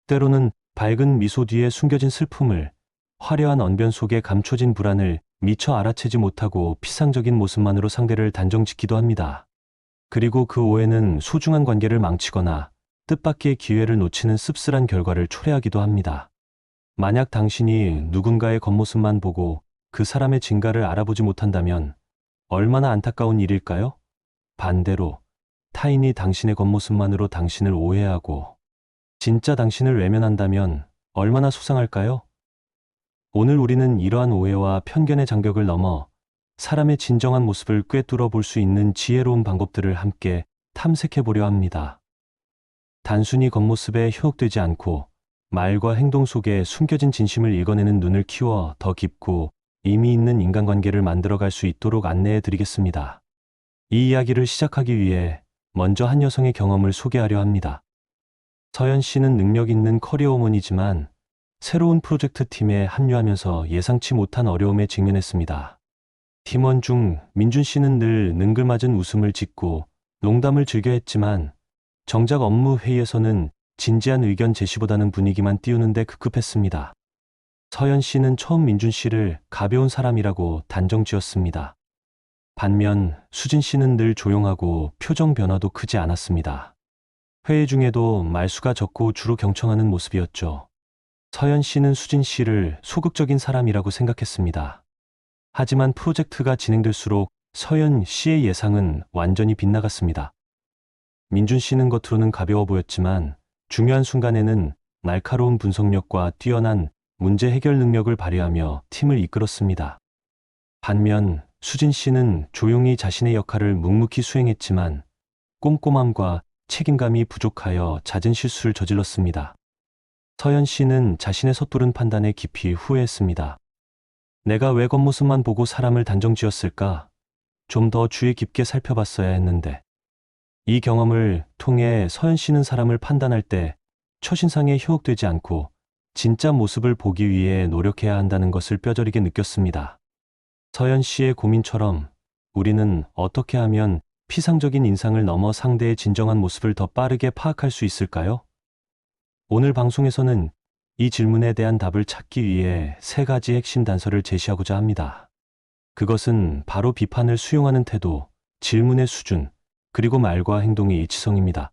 A: 때로는 밝은 미소 뒤에 숨겨진 슬픔을, 화려한 언변 속에 감춰진 불안을 미처 알아채지 못하고 피상적인 모습만으로 상대를 단정짓기도 합니다. 그리고 그 오해는 소중한 관계를 망치거나 뜻밖의 기회를 놓치는 씁쓸한 결과를 초래하기도 합니다. 만약 당신이 누군가의 겉모습만 보고 그 사람의 진가를 알아보지 못한다면 얼마나 안타까운 일일까요? 반대로 타인이 당신의 겉모습만으로 당신을 오해하고 진짜 당신을 외면한다면 얼마나 속상할까요? 오늘 우리는 이러한 오해와 편견의 장벽을 넘어 사람의 진정한 모습을 꿰뚫어 볼 수 있는 지혜로운 방법들을 함께 탐색해 보려 합니다. 단순히 겉모습에 현혹되지 않고 말과 행동 속에 숨겨진 진심을 읽어내는 눈을 키워 더 깊고 의미 있는 인간관계를 만들어갈 수 있도록 안내해 드리겠습니다. 이 이야기를 시작하기 위해 먼저 한 여성의 경험을 소개하려 합니다. 서연 씨는 능력 있는 커리어우먼이지만 새로운 프로젝트 팀에 합류하면서 예상치 못한 어려움에 직면했습니다. 팀원 중 민준 씨는 늘 능글맞은 웃음을 짓고 농담을 즐겨 했지만 정작 업무 회의에서는 진지한 의견 제시보다는 분위기만 띄우는데 급급했습니다. 서연 씨는 처음 민준 씨를 가벼운 사람이라고 단정 지었습니다. 반면 수진 씨는 늘 조용하고 표정 변화도 크지 않았습니다. 회의 중에도 말수가 적고 주로 경청하는 모습이었죠. 서연 씨는 수진 씨를 소극적인 사람이라고 생각했습니다. 하지만 프로젝트가 진행될수록 서연 씨의 예상은 완전히 빗나갔습니다. 민준 씨는 겉으로는 가벼워 보였지만 중요한 순간에는 날카로운 분석력과 뛰어난 문제 해결 능력을 발휘하며 팀을 이끌었습니다. 반면 수진 씨는 조용히 자신의 역할을 묵묵히 수행했지만 꼼꼼함과 책임감이 부족하여 잦은 실수를 저질렀습니다. 서연 씨는 자신의 섣부른 판단에 깊이 후회했습니다. 내가 왜 겉모습만 보고 사람을 단정지었을까? 좀 더 주의 깊게 살펴봤어야 했는데. 이 경험을 통해 서연 씨는 사람을 판단할 때 첫인상에 현혹되지 않고 진짜 모습을 보기 위해 노력해야 한다는 것을 뼈저리게 느꼈습니다. 서연 씨의 고민처럼 우리는 어떻게 하면 피상적인 인상을 넘어 상대의 진정한 모습을 더 빠르게 파악할 수 있을까요? 오늘 방송에서는 이 질문에 대한 답을 찾기 위해 세 가지 핵심 단서를 제시하고자 합니다. 그것은 바로 비판을 수용하는 태도, 질문의 수준, 그리고 말과 행동의 일치성입니다.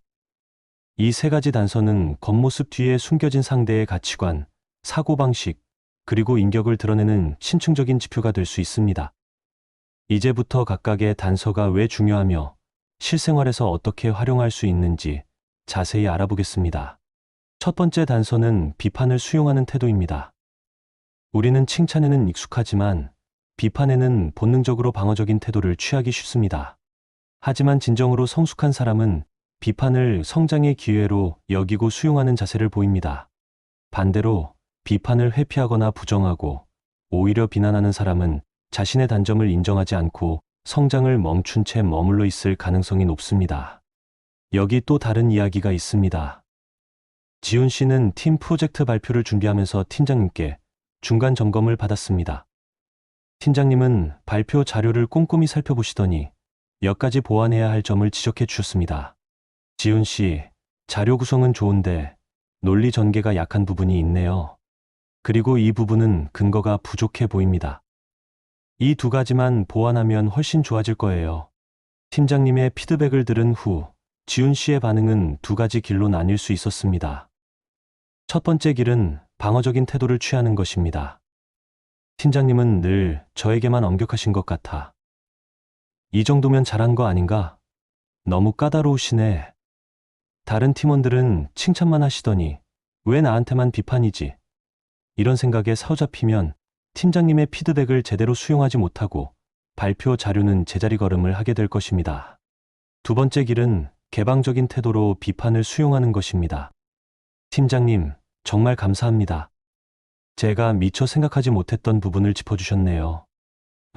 A: 이 세 가지 단서는 겉모습 뒤에 숨겨진 상대의 가치관, 사고방식, 그리고 인격을 드러내는 심층적인 지표가 될 수 있습니다. 이제부터 각각의 단서가 왜 중요하며 실생활에서 어떻게 활용할 수 있는지 자세히 알아보겠습니다. 첫 번째 단서는 비판을 수용하는 태도입니다. 우리는 칭찬에는 익숙하지만 비판에는 본능적으로 방어적인 태도를 취하기 쉽습니다. 하지만 진정으로 성숙한 사람은 비판을 성장의 기회로 여기고 수용하는 자세를 보입니다. 반대로 비판을 회피하거나 부정하고 오히려 비난하는 사람은 자신의 단점을 인정하지 않고 성장을 멈춘 채 머물러 있을 가능성이 높습니다. 여기 또 다른 이야기가 있습니다. 지훈 씨는 팀 프로젝트 발표를 준비하면서 팀장님께 중간 점검을 받았습니다. 팀장님은 발표 자료를 꼼꼼히 살펴보시더니 몇 가지 보완해야 할 점을 지적해 주셨습니다. 지훈 씨, 자료 구성은 좋은데 논리 전개가 약한 부분이 있네요. 그리고 이 부분은 근거가 부족해 보입니다. 이 두 가지만 보완하면 훨씬 좋아질 거예요. 팀장님의 피드백을 들은 후 지훈 씨의 반응은 두 가지 길로 나뉠 수 있었습니다. 첫 번째 길은 방어적인 태도를 취하는 것입니다. 팀장님은 늘 저에게만 엄격하신 것 같아. 이 정도면 잘한 거 아닌가? 너무 까다로우시네. 다른 팀원들은 칭찬만 하시더니 왜 나한테만 비판이지? 이런 생각에 사로잡히면 팀장님의 피드백을 제대로 수용하지 못하고 발표 자료는 제자리 걸음을 하게 될 것입니다. 두 번째 길은 개방적인 태도로 비판을 수용하는 것입니다. 팀장님, 정말 감사합니다. 제가 미처 생각하지 못했던 부분을 짚어주셨네요.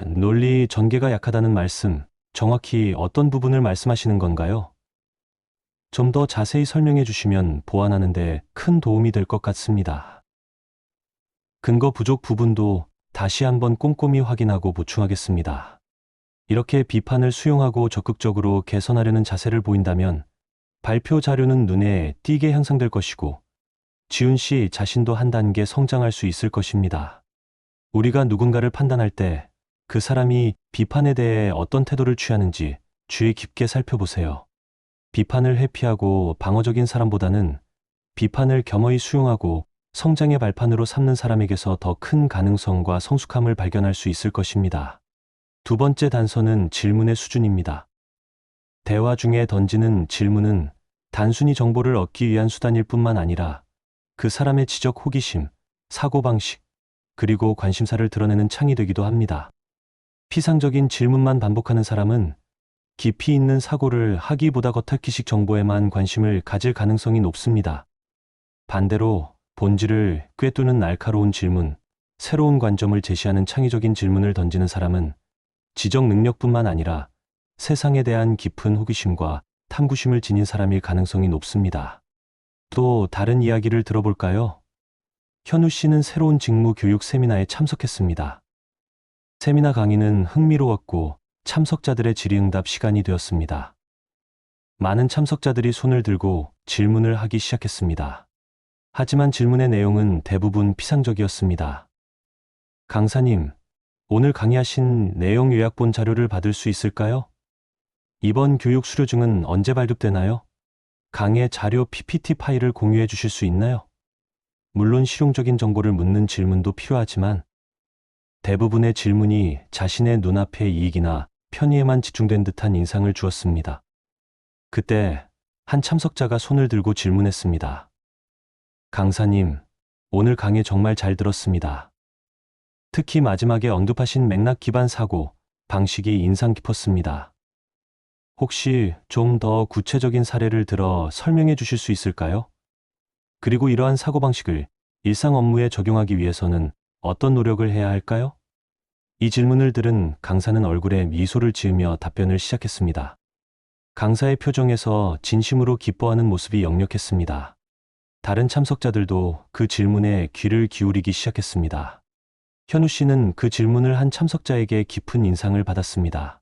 A: 논리 전개가 약하다는 말씀, 정확히 어떤 부분을 말씀하시는 건가요? 좀 더 자세히 설명해 주시면 보완하는 데 큰 도움이 될 것 같습니다. 근거 부족 부분도 다시 한번 꼼꼼히 확인하고 보충하겠습니다. 이렇게 비판을 수용하고 적극적으로 개선하려는 자세를 보인다면 발표 자료는 눈에 띄게 향상될 것이고 지훈 씨 자신도 한 단계 성장할 수 있을 것입니다. 우리가 누군가를 판단할 때 그 사람이 비판에 대해 어떤 태도를 취하는지 주의 깊게 살펴보세요. 비판을 회피하고 방어적인 사람보다는 비판을 겸허히 수용하고 성장의 발판으로 삼는 사람에게서 더 큰 가능성과 성숙함을 발견할 수 있을 것입니다. 두 번째 단서는 질문의 수준입니다. 대화 중에 던지는 질문은 단순히 정보를 얻기 위한 수단일 뿐만 아니라 그 사람의 지적 호기심, 사고방식, 그리고 관심사를 드러내는 창이 되기도 합니다. 피상적인 질문만 반복하는 사람은 깊이 있는 사고를 하기보다 겉핥기식 정보에만 관심을 가질 가능성이 높습니다. 반대로 본질을 꿰뚫는 날카로운 질문, 새로운 관점을 제시하는 창의적인 질문을 던지는 사람은 지적 능력뿐만 아니라 세상에 대한 깊은 호기심과 탐구심을 지닌 사람일 가능성이 높습니다. 또 다른 이야기를 들어볼까요? 현우 씨는 새로운 직무 교육 세미나에 참석했습니다. 세미나 강의는 흥미로웠고 참석자들의 질의응답 시간이 되었습니다. 많은 참석자들이 손을 들고 질문을 하기 시작했습니다. 하지만 질문의 내용은 대부분 피상적이었습니다. 강사님, 오늘 강의하신 내용 요약본 자료를 받을 수 있을까요? 이번 교육 수료증은 언제 발급되나요? 강의 자료 PPT 파일을 공유해 주실 수 있나요? 물론 실용적인 정보를 묻는 질문도 필요하지만 대부분의 질문이 자신의 눈앞의 이익이나 편의에만 집중된 듯한 인상을 주었습니다. 그때 한 참석자가 손을 들고 질문했습니다. 강사님, 오늘 강의 정말 잘 들었습니다. 특히 마지막에 언급하신 맥락 기반 사고 방식이 인상 깊었습니다. 혹시 좀 더 구체적인 사례를 들어 설명해 주실 수 있을까요? 그리고 이러한 사고방식을 일상 업무에 적용하기 위해서는 어떤 노력을 해야 할까요? 이 질문을 들은 강사는 얼굴에 미소를 지으며 답변을 시작했습니다. 강사의 표정에서 진심으로 기뻐하는 모습이 역력했습니다. 다른 참석자들도 그 질문에 귀를 기울이기 시작했습니다. 현우 씨는 그 질문을 한 참석자에게 깊은 인상을 받았습니다.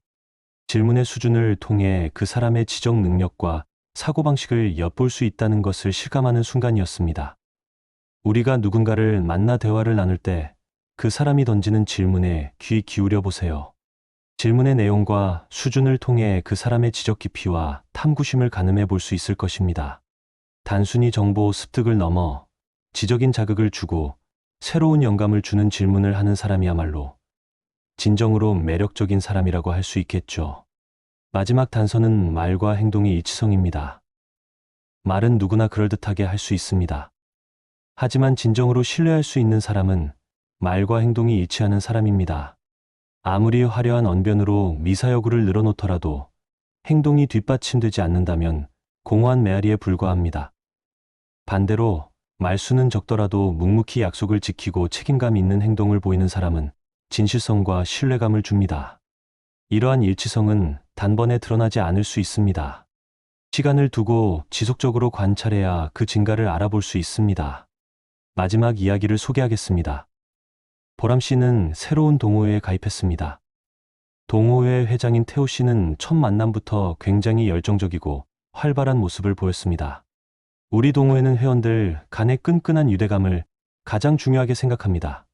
A: 질문의 수준을 통해 그 사람의 지적 능력과 사고방식을 엿볼 수 있다는 것을 실감하는 순간이었습니다. 우리가 누군가를 만나 대화를 나눌 때 그 사람이 던지는 질문에 귀 기울여 보세요. 질문의 내용과 수준을 통해 그 사람의 지적 깊이와 탐구심을 가늠해 볼 수 있을 것입니다. 단순히 정보 습득을 넘어 지적인 자극을 주고 새로운 영감을 주는 질문을 하는 사람이야말로 진정으로 매력적인 사람이라고 할 수 있겠죠. 마지막 단서는 말과 행동의 일치성입니다. 말은 누구나 그럴듯하게 할 수 있습니다. 하지만 진정으로 신뢰할 수 있는 사람은 말과 행동이 일치하는 사람입니다. 아무리 화려한 언변으로 미사여구를 늘어놓더라도 행동이 뒷받침되지 않는다면 공허한 메아리에 불과합니다. 반대로 말수는 적더라도 묵묵히 약속을 지키고 책임감 있는 행동을 보이는 사람은 진실성과 신뢰감을 줍니다. 이러한 일치성은 단번에 드러나지 않을 수 있습니다. 시간을 두고 지속적으로 관찰해야 그 증가를 알아볼 수 있습니다. 마지막 이야기를 소개하겠습니다. 보람 씨는 새로운 동호회에 가입했습니다. 동호회 회장인 태호 씨는 첫 만남부터 굉장히 열정적이고 활발한 모습을 보였습니다. 우리 동호회는 회원들 간의 끈끈한 유대감을 가장 중요하게 생각합니다.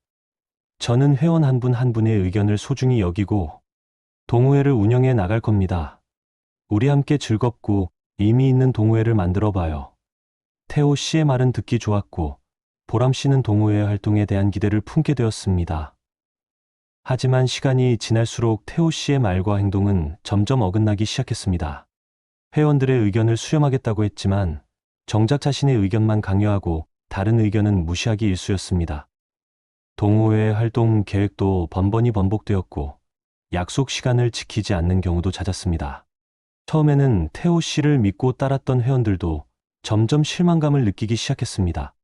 A: 저는 회원 한 분 한 분의 의견을 소중히 여기고 동호회를 운영해 나갈 겁니다. 우리 함께 즐겁고 의미 있는 동호회를 만들어 봐요. 태호 씨의 말은 듣기 좋았고 보람 씨는 동호회 활동에 대한 기대를 품게 되었습니다. 하지만 시간이 지날수록 태호 씨의 말과 행동은 점점 어긋나기 시작했습니다. 회원들의 의견을 수렴하겠다고 했지만 정작 자신의 의견만 강요하고 다른 의견은 무시하기 일쑤였습니다. 동호회 활동 계획도 번번이 번복되었고 약속 시간을 지키지 않는 경우도 잦았습니다. 처음에는 태호 씨를 믿고 따랐던 회원들도 점점 실망감을 느끼기 시작했습니다.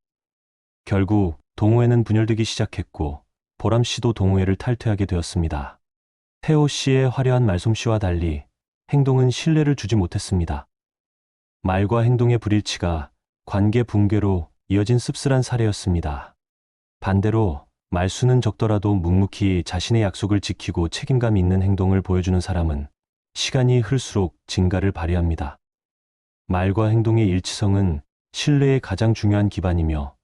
A: 결국 동호회는 분열되기 시작했고 보람 씨도 동호회를 탈퇴하게 되었습니다. 태호 씨의 화려한 말솜씨와 달리 행동은 신뢰를 주지 못했습니다. 말과 행동의 불일치가 관계 붕괴로 이어진 씁쓸한 사례였습니다. 반대로 말수는 적더라도 묵묵히 자신의 약속을 지키고 책임감 있는 행동을 보여주는 사람은 시간이 흐를수록 진가를 발휘합니다. 말과 행동의 일치성은 신뢰의 가장 중요한 기반이며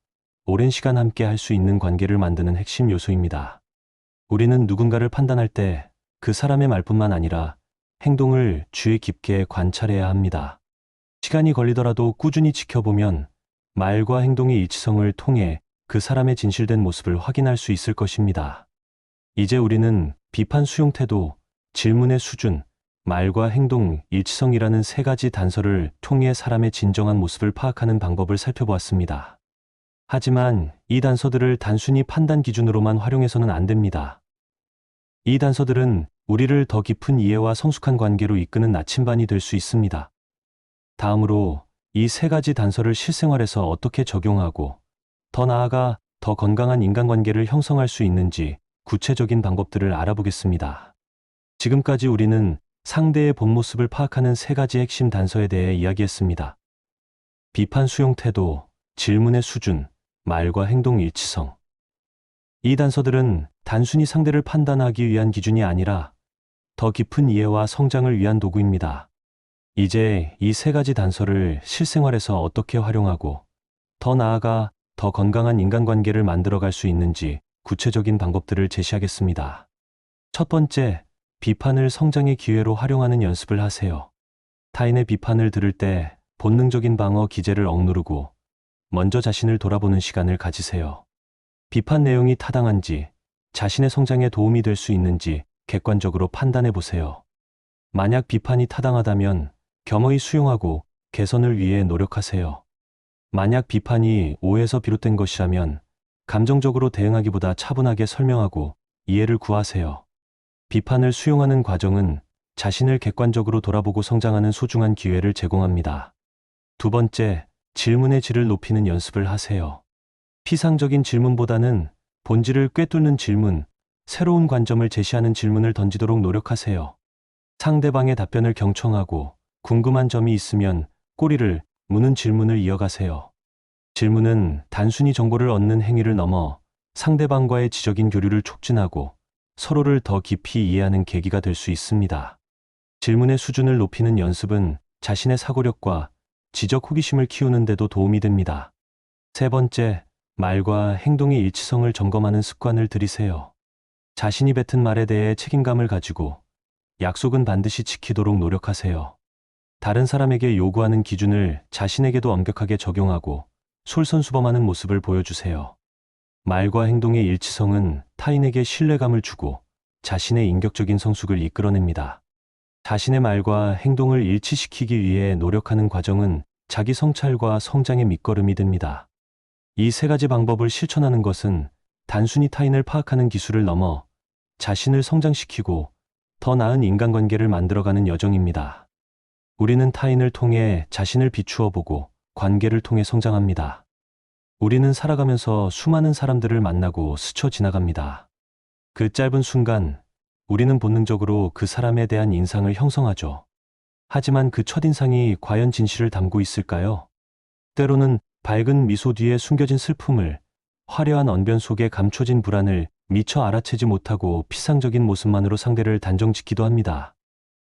A: 오랜 시간 함께 할 수 있는 관계를 만드는 핵심 요소입니다. 우리는 누군가를 판단할 때 그 사람의 말뿐만 아니라 행동을 주의 깊게 관찰해야 합니다. 시간이 걸리더라도 꾸준히 지켜보면 말과 행동의 일치성을 통해 그 사람의 진실된 모습을 확인할 수 있을 것입니다. 이제 우리는 비판 수용 태도, 질문의 수준, 말과 행동 일치성이라는 세 가지 단서를 통해 사람의 진정한 모습을 파악하는 방법을 살펴보았습니다. 하지만 이 단서들을 단순히 판단 기준으로만 활용해서는 안 됩니다. 이 단서들은 우리를 더 깊은 이해와 성숙한 관계로 이끄는 나침반이 될 수 있습니다. 다음으로 이 세 가지 단서를 실생활에서 어떻게 적용하고 더 나아가 더 건강한 인간관계를 형성할 수 있는지 구체적인 방법들을 알아보겠습니다. 지금까지 우리는 상대의 본 모습을 파악하는 세 가지 핵심 단서에 대해 이야기했습니다. 비판 수용 태도, 질문의 수준, 말과 행동 일치성. 이 단서들은 단순히 상대를 판단하기 위한 기준이 아니라 더 깊은 이해와 성장을 위한 도구입니다. 이제 이 세 가지 단서를 실생활에서 어떻게 활용하고 더 나아가 더 건강한 인간관계를 만들어갈 수 있는지 구체적인 방법들을 제시하겠습니다. 첫 번째, 비판을 성장의 기회로 활용하는 연습을 하세요. 타인의 비판을 들을 때 본능적인 방어 기제를 억누르고 먼저 자신을 돌아보는 시간을 가지세요. 비판 내용이 타당한지, 자신의 성장에 도움이 될 수 있는지 객관적으로 판단해 보세요. 만약 비판이 타당하다면 겸허히 수용하고 개선을 위해 노력하세요. 만약 비판이 오해에서 비롯된 것이라면 감정적으로 대응하기보다 차분하게 설명하고 이해를 구하세요. 비판을 수용하는 과정은 자신을 객관적으로 돌아보고 성장하는 소중한 기회를 제공합니다. 두 번째, 질문의 질을 높이는 연습을 하세요. 피상적인 질문보다는 본질을 꿰뚫는 질문, 새로운 관점을 제시하는 질문을 던지도록 노력하세요. 상대방의 답변을 경청하고 궁금한 점이 있으면 꼬리를 무는 질문을 이어가세요. 질문은 단순히 정보를 얻는 행위를 넘어 상대방과의 지적인 교류를 촉진하고 서로를 더 깊이 이해하는 계기가 될 수 있습니다. 질문의 수준을 높이는 연습은 자신의 사고력과 지적 호기심을 키우는 데도 도움이 됩니다. 세 번째, 말과 행동의 일치성을 점검하는 습관을 들이세요. 자신이 뱉은 말에 대해 책임감을 가지고 약속은 반드시 지키도록 노력하세요. 다른 사람에게 요구하는 기준을 자신에게도 엄격하게 적용하고 솔선수범하는 모습을 보여주세요. 말과 행동의 일치성은 타인에게 신뢰감을 주고 자신의 인격적인 성숙을 이끌어냅니다. 자신의 말과 행동을 일치시키기 위해 노력하는 과정은 자기 성찰과 성장의 밑거름이 됩니다. 이 세 가지 방법을 실천하는 것은 단순히 타인을 파악하는 기술을 넘어 자신을 성장시키고 더 나은 인간관계를 만들어가는 여정입니다. 우리는 타인을 통해 자신을 비추어 보고 관계를 통해 성장합니다. 우리는 살아가면서 수많은 사람들을 만나고 스쳐 지나갑니다. 그 짧은 순간 우리는 본능적으로 그 사람에 대한 인상을 형성하죠. 하지만 그 첫인상이 과연 진실을 담고 있을까요? 때로는 밝은 미소 뒤에 숨겨진 슬픔을, 화려한 언변 속에 감춰진 불안을 미처 알아채지 못하고 피상적인 모습만으로 상대를 단정짓기도 합니다.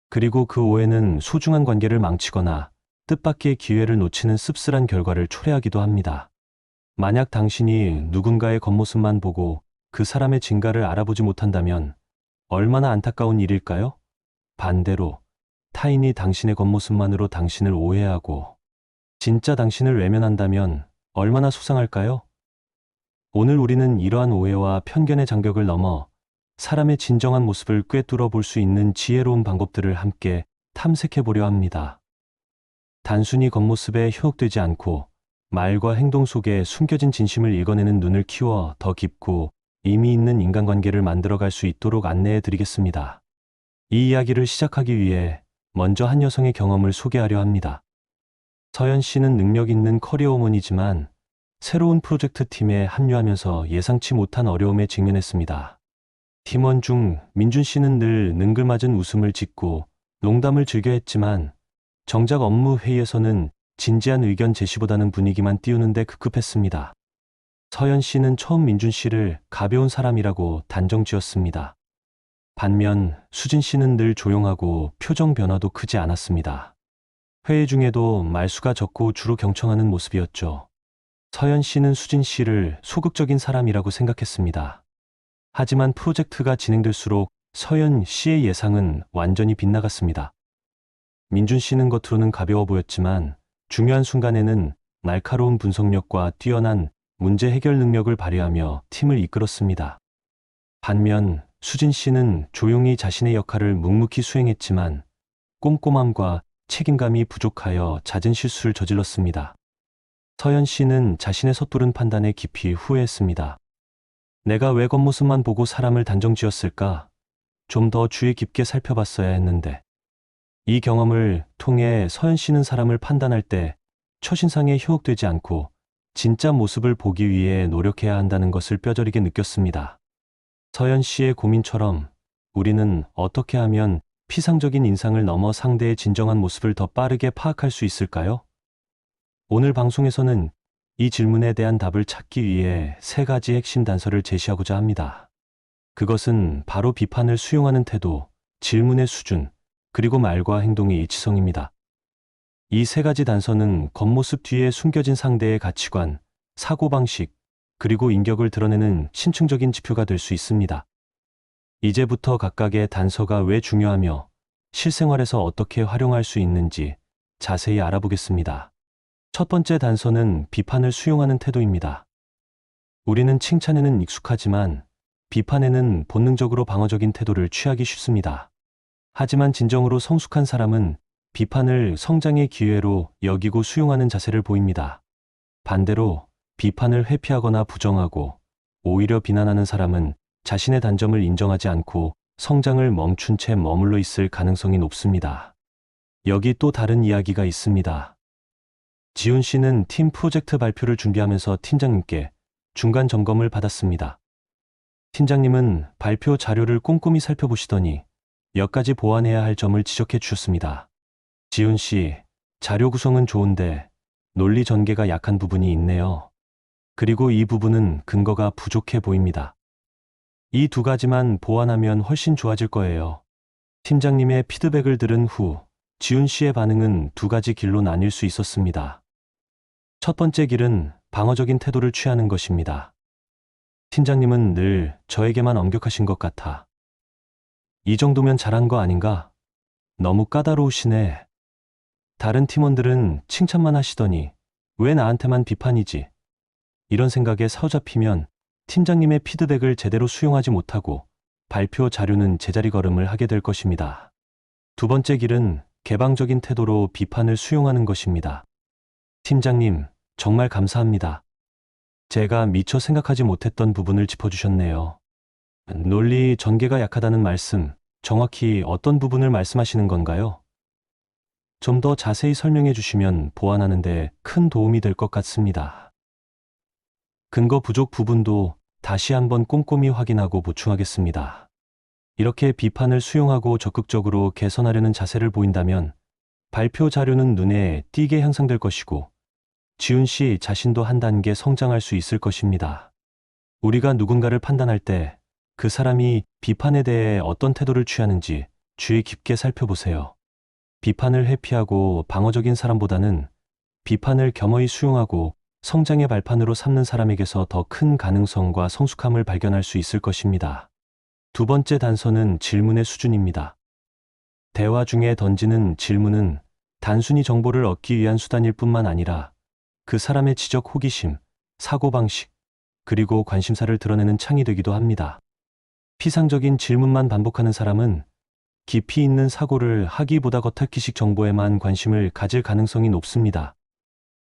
A: 그리고 그 오해는 소중한 관계를 망치거나 뜻밖의 기회를 놓치는 씁쓸한 결과를 초래하기도 합니다. 만약 당신이 누군가의 겉모습만 보고 그 사람의 진가를 알아보지 못한다면 얼마나 안타까운 일일까요? 반대로 타인이 당신의 겉모습만으로 당신을 오해하고 진짜 당신을 외면한다면 얼마나 속상할까요? 오늘 우리는 이러한 오해와 편견의 장벽을 넘어 사람의 진정한 모습을 꿰뚫어 볼 수 있는 지혜로운 방법들을 함께 탐색해 보려 합니다. 단순히 겉모습에 현혹되지 않고 말과 행동 속에 숨겨진 진심을 읽어내는 눈을 키워 더 깊고 의미 있는 인간관계를 만들어갈 수 있도록 안내해 드리겠습니다. 이 이야기를 시작하기 위해 먼저 한 여성의 경험을 소개하려 합니다. 서연 씨는 능력 있는 커리어우먼이지만 새로운 프로젝트 팀에 합류하면서 예상치 못한 어려움에 직면했습니다. 팀원 중 민준 씨는 늘 능글맞은 웃음을 짓고 농담을 즐겨 했지만 정작 업무 회의에서는 진지한 의견 제시보다는 분위기만 띄우는데 급급했습니다. 서연 씨는 처음 민준 씨를 가벼운 사람이라고 단정 지었습니다. 반면 수진 씨는 늘 조용하고 표정 변화도 크지 않았습니다. 회의 중에도 말수가 적고 주로 경청하는 모습이었죠. 서연 씨는 수진 씨를 소극적인 사람이라고 생각했습니다. 하지만 프로젝트가 진행될수록 서연 씨의 예상은 완전히 빗나갔습니다. 민준 씨는 겉으로는 가벼워 보였지만 중요한 순간에는 날카로운 분석력과 뛰어난 문제 해결 능력을 발휘하며 팀을 이끌었습니다. 반면 수진 씨는 조용히 자신의 역할을 묵묵히 수행했지만 꼼꼼함과 책임감이 부족하여 잦은 실수를 저질렀습니다. 서연 씨는 자신의 섣부른 판단에 깊이 후회했습니다. 내가 왜 겉모습만 보고 사람을 단정 지었을까? 좀 더 주의 깊게 살펴봤어야 했는데. 이 경험을 통해 서연 씨는 사람을 판단할 때 첫인상에 현혹되지 않고 진짜 모습을 보기 위해 노력해야 한다는 것을 뼈저리게 느꼈습니다. 서연 씨의 고민처럼 우리는 어떻게 하면 피상적인 인상을 넘어 상대의 진정한 모습을 더 빠르게 파악할 수 있을까요? 오늘 방송에서는 이 질문에 대한 답을 찾기 위해 3가지 핵심 단서를 제시하고자 합니다. 그것은 바로 비판을 수용하는 태도, 질문의 수준, 그리고 말과 행동의 일치성입니다. 이 3가지 단서는 겉모습 뒤에 숨겨진 상대의 가치관, 사고방식, 그리고 인격을 드러내는 심층적인 지표가 될 수 있습니다. 이제부터 각각의 단서가 왜 중요하며 실생활에서 어떻게 활용할 수 있는지 자세히 알아보겠습니다. 첫 번째 단서는 비판을 수용하는 태도입니다. 우리는 칭찬에는 익숙하지만 비판에는 본능적으로 방어적인 태도를 취하기 쉽습니다. 하지만 진정으로 성숙한 사람은 비판을 성장의 기회로 여기고 수용하는 자세를 보입니다. 반대로 비판을 회피하거나 부정하고 오히려 비난하는 사람은 자신의 단점을 인정하지 않고 성장을 멈춘 채 머물러 있을 가능성이 높습니다. 여기 또 다른 이야기가 있습니다. 지훈 씨는 팀 프로젝트 발표를 준비하면서 팀장님께 중간 점검을 받았습니다. 팀장님은 발표 자료를 꼼꼼히 살펴보시더니 몇 가지 보완해야 할 점을 지적해 주셨습니다. 지훈 씨, 자료 구성은 좋은데 논리 전개가 약한 부분이 있네요. 그리고 이 부분은 근거가 부족해 보입니다. 이 2가지만 보완하면 훨씬 좋아질 거예요. 팀장님의 피드백을 들은 후 지훈 씨의 반응은 2가지 길로 나뉠 수 있었습니다. 첫 번째 길은 방어적인 태도를 취하는 것입니다. 팀장님은 늘 저에게만 엄격하신 것 같아. 이 정도면 잘한 거 아닌가? 너무 까다로우시네. 다른 팀원들은 칭찬만 하시더니 왜 나한테만 비판이지? 이런 생각에 사로잡히면 팀장님의 피드백을 제대로 수용하지 못하고 발표 자료는 제자리 걸음을 하게 될 것입니다. 2번째 길은 개방적인 태도로 비판을 수용하는 것입니다. 팀장님, 정말 감사합니다. 제가 미처 생각하지 못했던 부분을 짚어주셨네요. 논리 전개가 약하다는 말씀, 정확히 어떤 부분을 말씀하시는 건가요? 좀 더 자세히 설명해 주시면 보완하는 데 큰 도움이 될 것 같습니다. 근거 부족 부분도 다시 한번 꼼꼼히 확인하고 보충하겠습니다. 이렇게 비판을 수용하고 적극적으로 개선하려는 자세를 보인다면 발표 자료는 눈에 띄게 향상될 것이고 지훈 씨 자신도 한 단계 성장할 수 있을 것입니다. 우리가 누군가를 판단할 때 그 사람이 비판에 대해 어떤 태도를 취하는지 주의 깊게 살펴보세요. 비판을 회피하고 방어적인 사람보다는 비판을 겸허히 수용하고 성장의 발판으로 삼는 사람에게서 더 큰 가능성과 성숙함을 발견할 수 있을 것입니다. 2번째 단서는 질문의 수준입니다. 대화 중에 던지는 질문은 단순히 정보를 얻기 위한 수단일 뿐만 아니라 그 사람의 지적 호기심, 사고방식, 그리고 관심사를 드러내는 창이 되기도 합니다. 피상적인 질문만 반복하는 사람은 깊이 있는 사고를 하기보다 겉핥기식 정보에만 관심을 가질 가능성이 높습니다.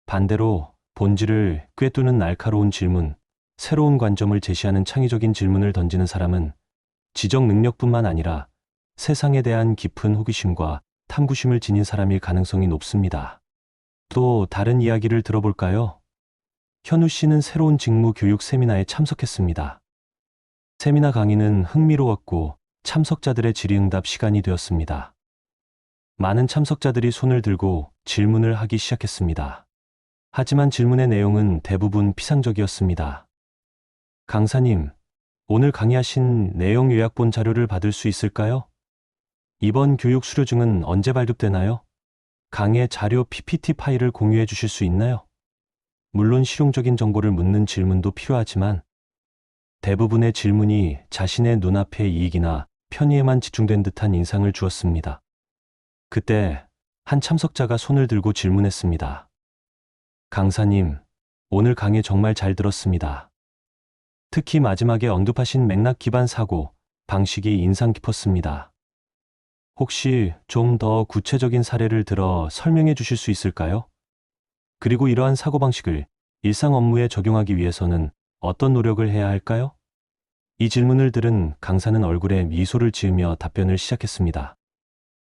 A: 반대로 본질을 꿰뚫는 날카로운 질문, 새로운 관점을 제시하는 창의적인 질문을 던지는 사람은 지적 능력뿐만 아니라 세상에 대한 깊은 호기심과 탐구심을 지닌 사람일 가능성이 높습니다. 또 다른 이야기를 들어볼까요? 현우 씨는 새로운 직무 교육 세미나에 참석했습니다. 세미나 강의는 흥미로웠고 참석자들의 질의응답 시간이 되었습니다. 많은 참석자들이 손을 들고 질문을 하기 시작했습니다. 하지만 질문의 내용은 대부분 피상적이었습니다. 강사님, 오늘 강의하신 내용 요약본 자료를 받을 수 있을까요? 이번 교육 수료증은 언제 발급되나요? 강의 자료 PPT 파일을 공유해 주실 수 있나요? 물론 실용적인 정보를 묻는 질문도 필요하지만 대부분의 질문이 자신의 눈앞의 이익이나 편의에만 집중된 듯한 인상을 주었습니다. 그때 한 참석자가 손을 들고 질문했습니다. 강사님, 오늘 강의 정말 잘 들었습니다. 특히 마지막에 언급하신 맥락 기반 사고 방식이 인상 깊었습니다. 혹시 좀 더 구체적인 사례를 들어 설명해 주실 수 있을까요? 그리고 이러한 사고방식을 일상 업무에 적용하기 위해서는 어떤 노력을 해야 할까요? 이 질문을 들은 강사는 얼굴에 미소를 지으며 답변을 시작했습니다.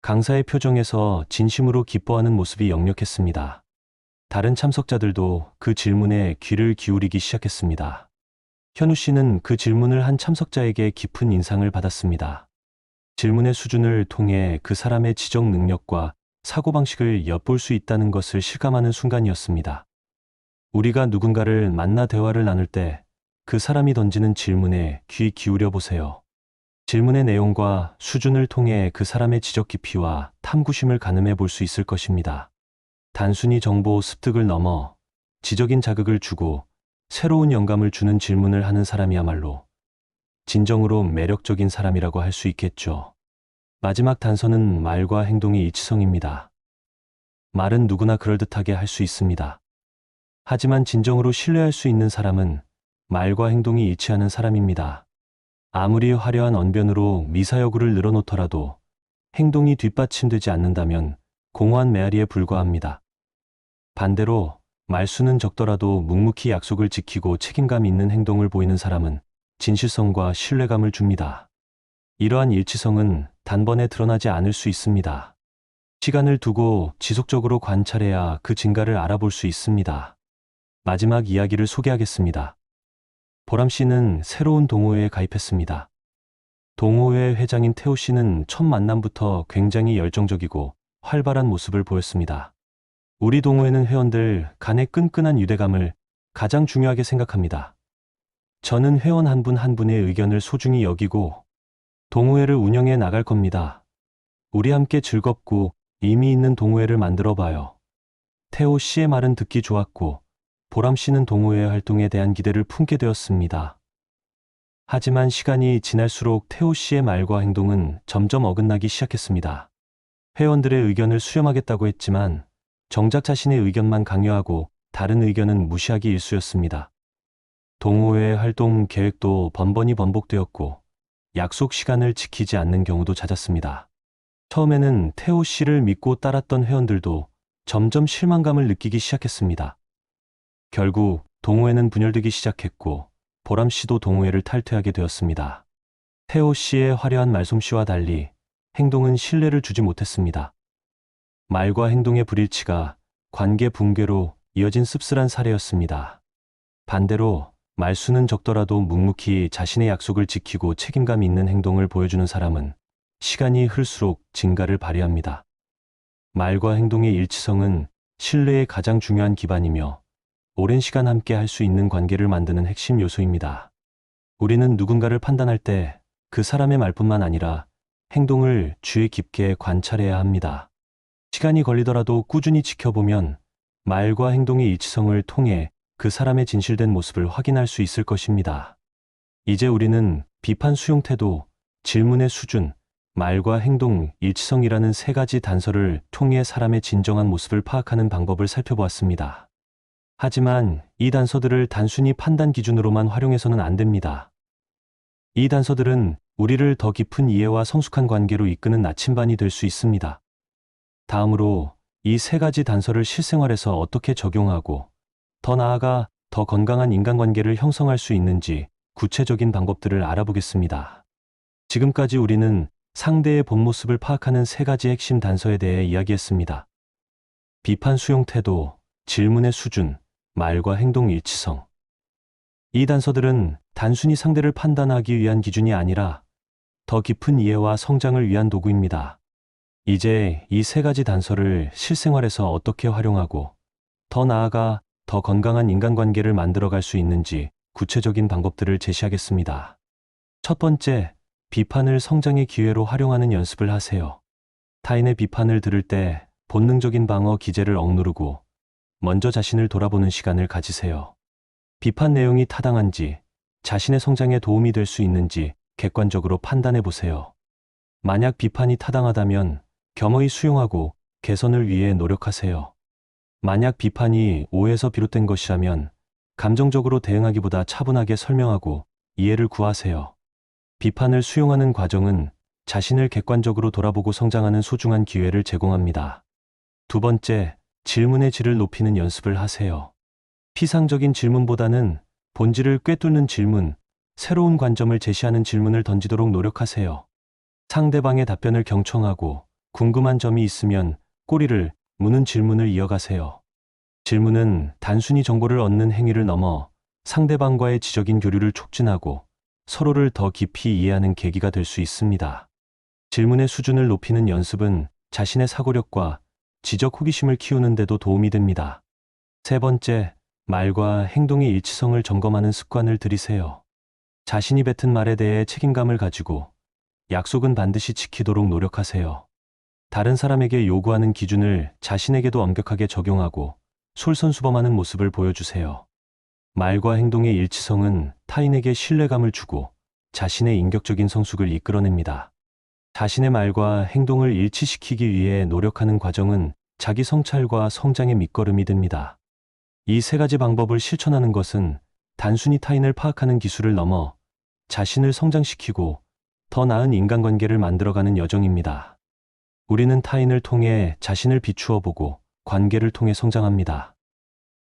A: 강사의 표정에서 진심으로 기뻐하는 모습이 역력했습니다. 다른 참석자들도 그 질문에 귀를 기울이기 시작했습니다. 현우 씨는 그 질문을 한 참석자에게 깊은 인상을 받았습니다. 질문의 수준을 통해 그 사람의 지적 능력과 사고방식을 엿볼 수 있다는 것을 실감하는 순간이었습니다. 우리가 누군가를 만나 대화를 나눌 때 그 사람이 던지는 질문에 귀 기울여 보세요. 질문의 내용과 수준을 통해 그 사람의 지적 깊이와 탐구심을 가늠해 볼 수 있을 것입니다. 단순히 정보 습득을 넘어 지적인 자극을 주고 새로운 영감을 주는 질문을 하는 사람이야말로 진정으로 매력적인 사람이라고 할 수 있겠죠. 마지막 단서는 말과 행동의 일치성입니다. 말은 누구나 그럴듯하게 할 수 있습니다. 하지만 진정으로 신뢰할 수 있는 사람은 말과 행동이 일치하는 사람입니다. 아무리 화려한 언변으로 미사여구를 늘어놓더라도 행동이 뒷받침되지 않는다면 공허한 메아리에 불과합니다. 반대로 말수는 적더라도 묵묵히 약속을 지키고 책임감 있는 행동을 보이는 사람은 진실성과 신뢰감을 줍니다. 이러한 일치성은 단번에 드러나지 않을 수 있습니다. 시간을 두고 지속적으로 관찰해야 그 증가를 알아볼 수 있습니다. 마지막 이야기를 소개하겠습니다. 보람 씨는 새로운 동호회에 가입했습니다. 동호회 회장인 태호 씨는 첫 만남부터 굉장히 열정적이고 활발한 모습을 보였습니다. 우리 동호회는 회원들 간의 끈끈한 유대감을 가장 중요하게 생각합니다. 저는 회원 한 분 한 분의 의견을 소중히 여기고 동호회를 운영해 나갈 겁니다. 우리 함께 즐겁고 의미 있는 동호회를 만들어 봐요. 태호 씨의 말은 듣기 좋았고 보람 씨는 동호회 활동에 대한 기대를 품게 되었습니다. 하지만 시간이 지날수록 태호 씨의 말과 행동은 점점 어긋나기 시작했습니다. 회원들의 의견을 수렴하겠다고 했지만 정작 자신의 의견만 강요하고 다른 의견은 무시하기 일쑤였습니다. 동호회 활동 계획도 번번이 번복되었고 약속 시간을 지키지 않는 경우도 잦았습니다. 처음에는 태호 씨를 믿고 따랐던 회원들도 점점 실망감을 느끼기 시작했습니다. 결국 동호회는 분열되기 시작했고 보람 씨도 동호회를 탈퇴하게 되었습니다. 태호 씨의 화려한 말솜씨와 달리 행동은 신뢰를 주지 못했습니다. 말과 행동의 불일치가 관계 붕괴로 이어진 씁쓸한 사례였습니다. 반대로 말수는 적더라도 묵묵히 자신의 약속을 지키고 책임감 있는 행동을 보여주는 사람은 시간이 흘수록 증가를 발휘합니다. 말과 행동의 일치성은 신뢰의 가장 중요한 기반이며 오랜 시간 함께 할 수 있는 관계를 만드는 핵심 요소입니다. 우리는 누군가를 판단할 때 그 사람의 말뿐만 아니라 행동을 주의 깊게 관찰해야 합니다. 시간이 걸리더라도 꾸준히 지켜보면 말과 행동의 일치성을 통해 그 사람의 진실된 모습을 확인할 수 있을 것입니다. 이제 우리는 비판 수용 태도, 질문의 수준, 말과 행동, 일치성이라는 세 가지 단서를 통해 사람의 진정한 모습을 파악하는 방법을 살펴보았습니다. 하지만 이 단서들을 단순히 판단 기준으로만 활용해서는 안 됩니다. 이 단서들은 우리를 더 깊은 이해와 성숙한 관계로 이끄는 나침반이 될 수 있습니다. 다음으로 이 세 가지 단서를 실생활에서 어떻게 적용하고 더 나아가 더 건강한 인간관계를 형성할 수 있는지 구체적인 방법들을 알아보겠습니다. 지금까지 우리는 상대의 본 모습을 파악하는 세 가지 핵심 단서에 대해 이야기했습니다. 비판 수용 태도, 질문의 수준, 말과 행동 일치성. 이 단서들은 단순히 상대를 판단하기 위한 기준이 아니라 더 깊은 이해와 성장을 위한 도구입니다. 이제 이 세 가지 단서를 실생활에서 어떻게 활용하고 더 나아가 더 건강한 인간관계를 만들어갈 수 있는지 구체적인 방법들을 제시하겠습니다. 첫 번째, 비판을 성장의 기회로 활용하는 연습을 하세요. 타인의 비판을 들을 때 본능적인 방어 기제를 억누르고 먼저 자신을 돌아보는 시간을 가지세요. 비판 내용이 타당한지, 자신의 성장에 도움이 될 수 있는지 객관적으로 판단해 보세요. 만약 비판이 타당하다면 겸허히 수용하고 개선을 위해 노력하세요. 만약 비판이 오해에서 비롯된 것이라면 감정적으로 대응하기보다 차분하게 설명하고 이해를 구하세요. 비판을 수용하는 과정은 자신을 객관적으로 돌아보고 성장하는 소중한 기회를 제공합니다. 두 번째, 질문의 질을 높이는 연습을 하세요. 피상적인 질문보다는 본질을 꿰뚫는 질문, 새로운 관점을 제시하는 질문을 던지도록 노력하세요. 상대방의 답변을 경청하고 궁금한 점이 있으면 꼬리를 무는 질문을 이어가세요. 질문은 단순히 정보를 얻는 행위를 넘어 상대방과의 지적인 교류를 촉진하고 서로를 더 깊이 이해하는 계기가 될 수 있습니다. 질문의 수준을 높이는 연습은 자신의 사고력과 지적 호기심을 키우는 데도 도움이 됩니다. 세 번째, 말과 행동의 일치성을 점검하는 습관을 들이세요. 자신이 뱉은 말에 대해 책임감을 가지고 약속은 반드시 지키도록 노력하세요. 다른 사람에게 요구하는 기준을 자신에게도 엄격하게 적용하고 솔선수범하는 모습을 보여주세요. 말과 행동의 일치성은 타인에게 신뢰감을 주고 자신의 인격적인 성숙을 이끌어냅니다. 자신의 말과 행동을 일치시키기 위해 노력하는 과정은 자기 성찰과 성장의 밑거름이 됩니다. 이 세 가지 방법을 실천하는 것은 단순히 타인을 파악하는 기술을 넘어 자신을 성장시키고 더 나은 인간관계를 만들어가는 여정입니다. 우리는 타인을 통해 자신을 비추어 보고 관계를 통해 성장합니다.